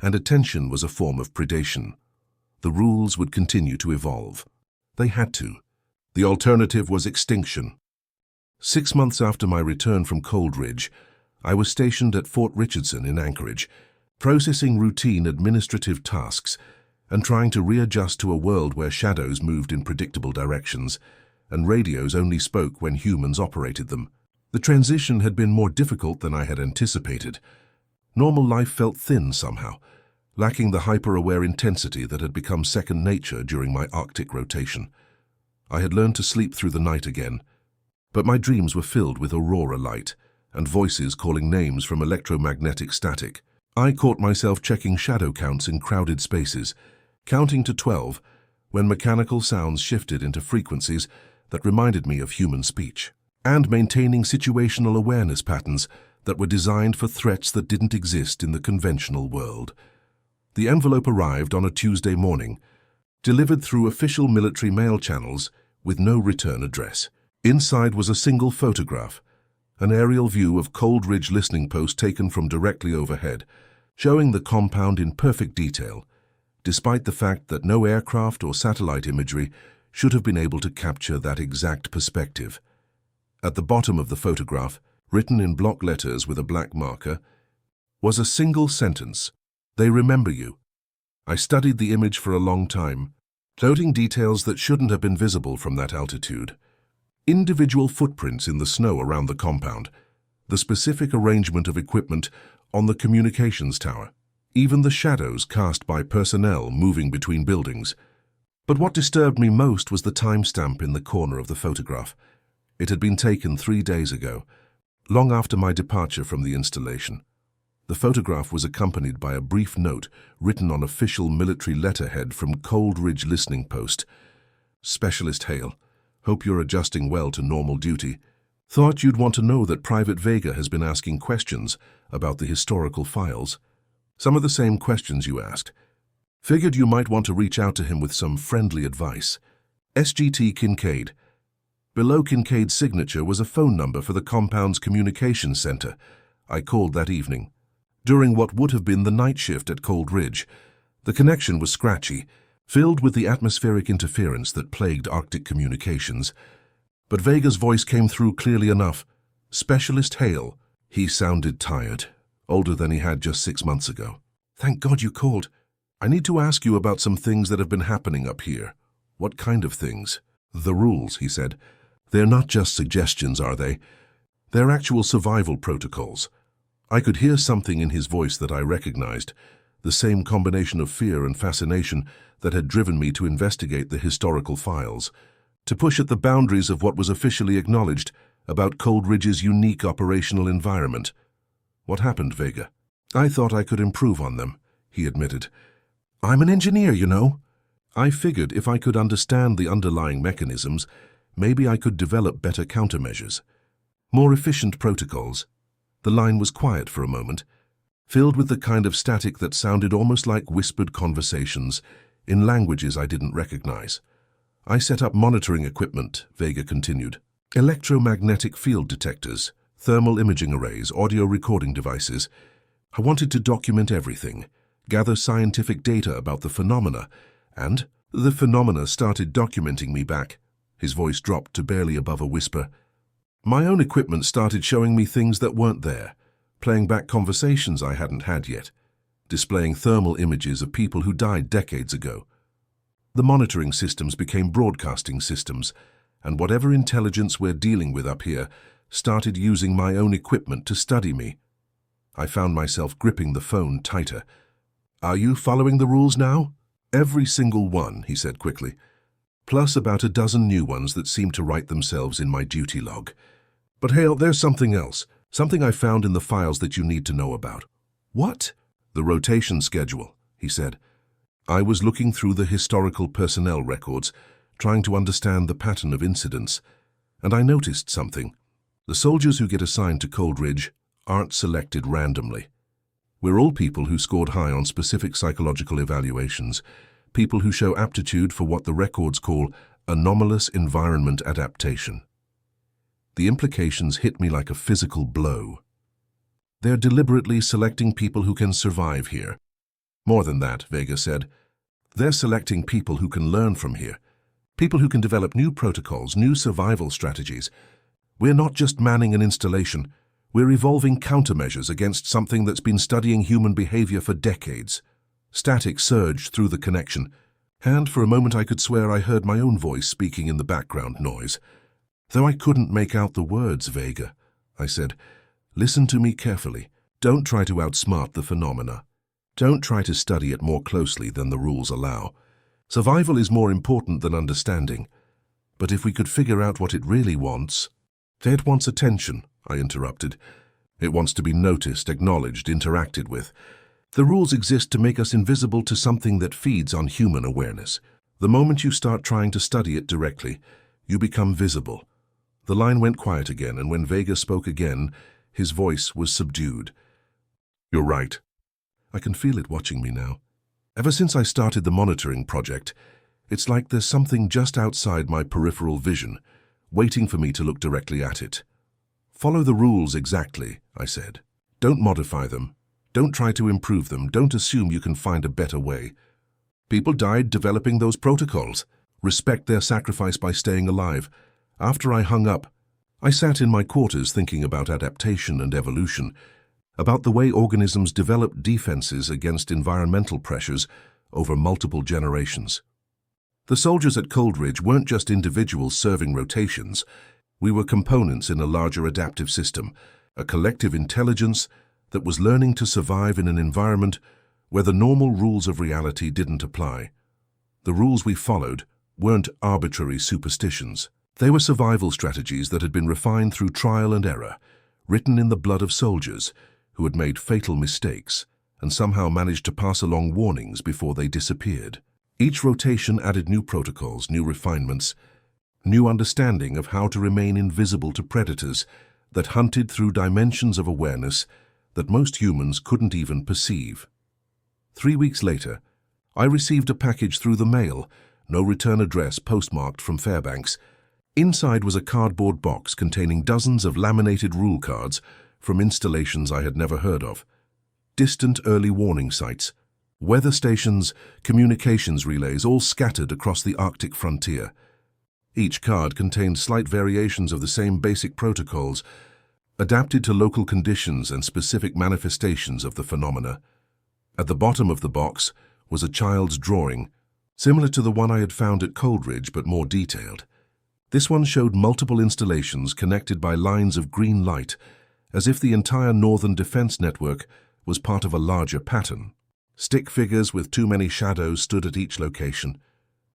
and attention was a form of predation. The rules would continue to evolve. They had to. The alternative was extinction. 6 months after my return from Coldridge, I was stationed at Fort Richardson in Anchorage, processing routine administrative tasks and trying to readjust to a world where shadows moved in predictable directions and radios only spoke when humans operated them. The transition had been more difficult than I had anticipated. Normal life felt thin somehow, lacking the hyper-aware intensity that had become second nature during my Arctic rotation. I had learned to sleep through the night again, but my dreams were filled with aurora light and voices calling names from electromagnetic static. I caught myself checking shadow counts in crowded spaces, counting to 12 when mechanical sounds shifted into frequencies that reminded me of human speech, and maintaining situational awareness patterns that were designed for threats that didn't exist in the conventional world. The envelope arrived on a Tuesday morning, delivered through official military mail channels with no return address. Inside was a single photograph, an aerial view of Coldridge listening post taken from directly overhead, showing the compound in perfect detail, despite the fact that no aircraft or satellite imagery should have been able to capture that exact perspective. At the bottom of the photograph, written in block letters with a black marker, was a single sentence: "They remember you." I studied the image for a long time, noting details that shouldn't have been visible from that altitude. Individual footprints in the snow around the compound, the specific arrangement of equipment on the communications tower, even the shadows cast by personnel moving between buildings. But what disturbed me most was the timestamp in the corner of the photograph. It had been taken 3 days ago, long after my departure from the installation. The photograph was accompanied by a brief note written on official military letterhead from Coldridge listening post. "Specialist Hale, hope you're adjusting well to normal duty. Thought you'd want to know that Private Vega has been asking questions about the historical files. Some of the same questions you asked. Figured you might want to reach out to him with some friendly advice. SGT Kincaid." Below Kincaid's signature was a phone number for the compound's communications center. I called that evening. During what would have been the night shift at Coldridge, the connection was scratchy, filled with the atmospheric interference that plagued Arctic communications. But Vega's voice came through clearly enough. "Specialist Hale." He sounded tired, older than he had just 6 months ago. "Thank God you called. I need to ask you about some things that have been happening up here." "What kind of things?" "The rules," he said. "They're not just suggestions, are they? They're actual survival protocols." I could hear something in his voice that I recognized, the same combination of fear and fascination that had driven me to investigate the historical files, to push at the boundaries of what was officially acknowledged about Coldridge's unique operational environment. "What happened, Vega?" "I thought I could improve on them," he admitted. "I'm an engineer, you know." I figured if I could understand the underlying mechanisms, maybe I could develop better countermeasures, more efficient protocols. The line was quiet for a moment, filled with the kind of static that sounded almost like whispered conversations in languages I didn't recognize. "I set up monitoring equipment," Vega continued. "Electromagnetic field detectors, thermal imaging arrays, audio recording devices. I wanted to document everything, gather scientific data about the phenomena, and the phenomena started documenting me back." His voice dropped to barely above a whisper. "My own equipment started showing me things that weren't there, playing back conversations I hadn't had yet, displaying thermal images of people who died decades ago. The monitoring systems became broadcasting systems, and whatever intelligence we're dealing with up here started using my own equipment to study me." I found myself gripping the phone tighter. "Are you following the rules now?" "Every single one," he said quickly, "plus about a dozen new ones that seem to write themselves in my duty log. But Hale, there's something else. Something I found in the files that you need to know about. What? The rotation schedule, he said. I was looking through the historical personnel records, trying to understand the pattern of incidents, and I noticed something. The soldiers who get assigned to Coldridge aren't selected randomly. We're all people who scored high on specific psychological evaluations, people who show aptitude for what the records call anomalous environment adaptation. The implications hit me like a physical blow. They're deliberately selecting people who can survive here. More than that, Vega said. They're selecting people who can learn from here, people who can develop new protocols, new survival strategies. We're not just manning an installation, we're evolving countermeasures against something that's been studying human behavior for decades. Static surged through the connection, and for a moment I could swear I heard my own voice speaking in the background noise. Though I couldn't make out the words, Vega, I said, listen to me carefully. Don't try to outsmart the phenomena. Don't try to study it more closely than the rules allow. Survival is more important than understanding. But if we could figure out what it really wants... It wants attention, I interrupted. It wants to be noticed, acknowledged, interacted with. The rules exist to make us invisible to something that feeds on human awareness. The moment you start trying to study it directly, you become visible. The line went quiet again, and when Vega spoke again, his voice was subdued. You're right. I can feel it watching me now. Ever since I started the monitoring project, it's like there's something just outside my peripheral vision, waiting for me to look directly at it. Follow the rules exactly, I said. Don't modify them. Don't try to improve them. Don't assume you can find a better way. People died developing those protocols. Respect their sacrifice by staying alive. After I hung up, I sat in my quarters thinking about adaptation and evolution, about the way organisms develop defenses against environmental pressures over multiple generations. The soldiers at Coldridge weren't just individuals serving rotations. We were components in a larger adaptive system, a collective intelligence that was learning to survive in an environment where the normal rules of reality didn't apply. The rules we followed weren't arbitrary superstitions. They were survival strategies that had been refined through trial and error, written in the blood of soldiers who had made fatal mistakes and somehow managed to pass along warnings before they disappeared. Each rotation added new protocols, new refinements, new understanding of how to remain invisible to predators that hunted through dimensions of awareness that most humans couldn't even perceive. 3 weeks later, I received a package through the mail, no return address, postmarked from Fairbanks. Inside was a cardboard box containing dozens of laminated rule cards from installations I had never heard of. Distant early warning sites, weather stations, communications relays, all scattered across the Arctic frontier. Each card contained slight variations of the same basic protocols, adapted to local conditions and specific manifestations of the phenomena. At the bottom of the box was a child's drawing, similar to the one I had found at Coldridge but more detailed. This one showed multiple installations connected by lines of green light, as if the entire Northern Defense Network was part of a larger pattern. Stick figures with too many shadows stood at each location,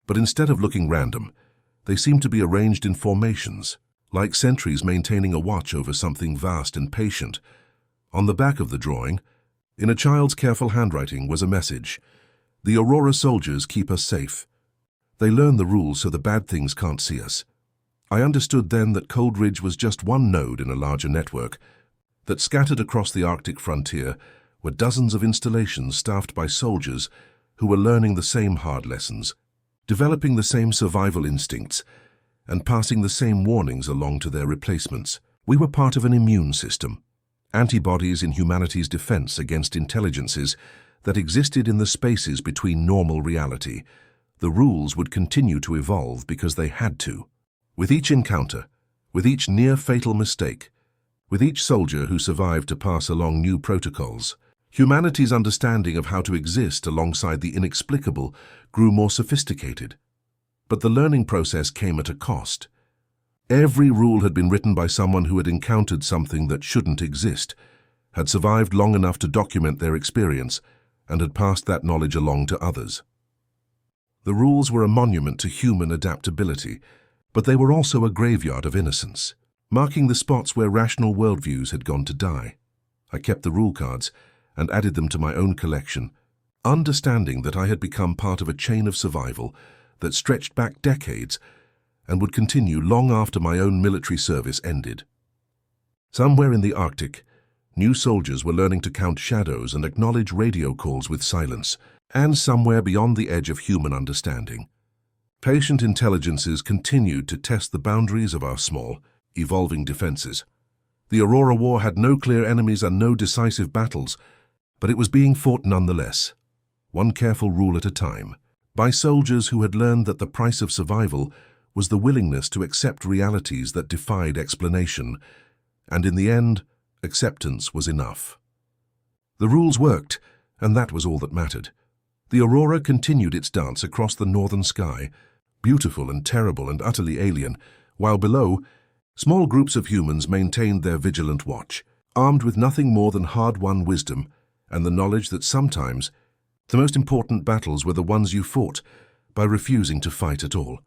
but instead of looking random, they seemed to be arranged in formations, like sentries maintaining a watch over something vast and patient. On the back of the drawing, in a child's careful handwriting, was a message: "The Aurora soldiers keep us safe. They learn the rules so the bad things can't see us." I understood then that Coldridge was just one node in a larger network, that scattered across the Arctic frontier were dozens of installations staffed by soldiers who were learning the same hard lessons, developing the same survival instincts, and passing the same warnings along to their replacements. We were part of an immune system, antibodies in humanity's defense against intelligences that existed in the spaces between normal reality. The rules would continue to evolve because they had to. With each encounter, with each near-fatal mistake, with each soldier who survived to pass along new protocols, humanity's understanding of how to exist alongside the inexplicable grew more sophisticated. But the learning process came at a cost. Every rule had been written by someone who had encountered something that shouldn't exist, had survived long enough to document their experience, and had passed that knowledge along to others. The rules were a monument to human adaptability, but they were also a graveyard of innocence. marking the spots where rational worldviews had gone to die. I kept the rule cards and added them to my own collection, understanding that I had become part of a chain of survival that stretched back decades and would continue long after my own military service ended. Somewhere in the Arctic, new soldiers were learning to count shadows and acknowledge radio calls with silence, and somewhere beyond the edge of human understanding, patient intelligences continued to test the boundaries of our small, evolving defenses. The Aurora War had no clear enemies and no decisive battles, but it was being fought nonetheless, one careful rule at a time, by soldiers who had learned that the price of survival was the willingness to accept realities that defied explanation, and in the end, acceptance was enough. The rules worked, and that was all that mattered. The Aurora continued its dance across the northern sky, beautiful and terrible and utterly alien, while below, small groups of humans maintained their vigilant watch, armed with nothing more than hard-won wisdom and the knowledge that sometimes the most important battles were the ones you fought by refusing to fight at all.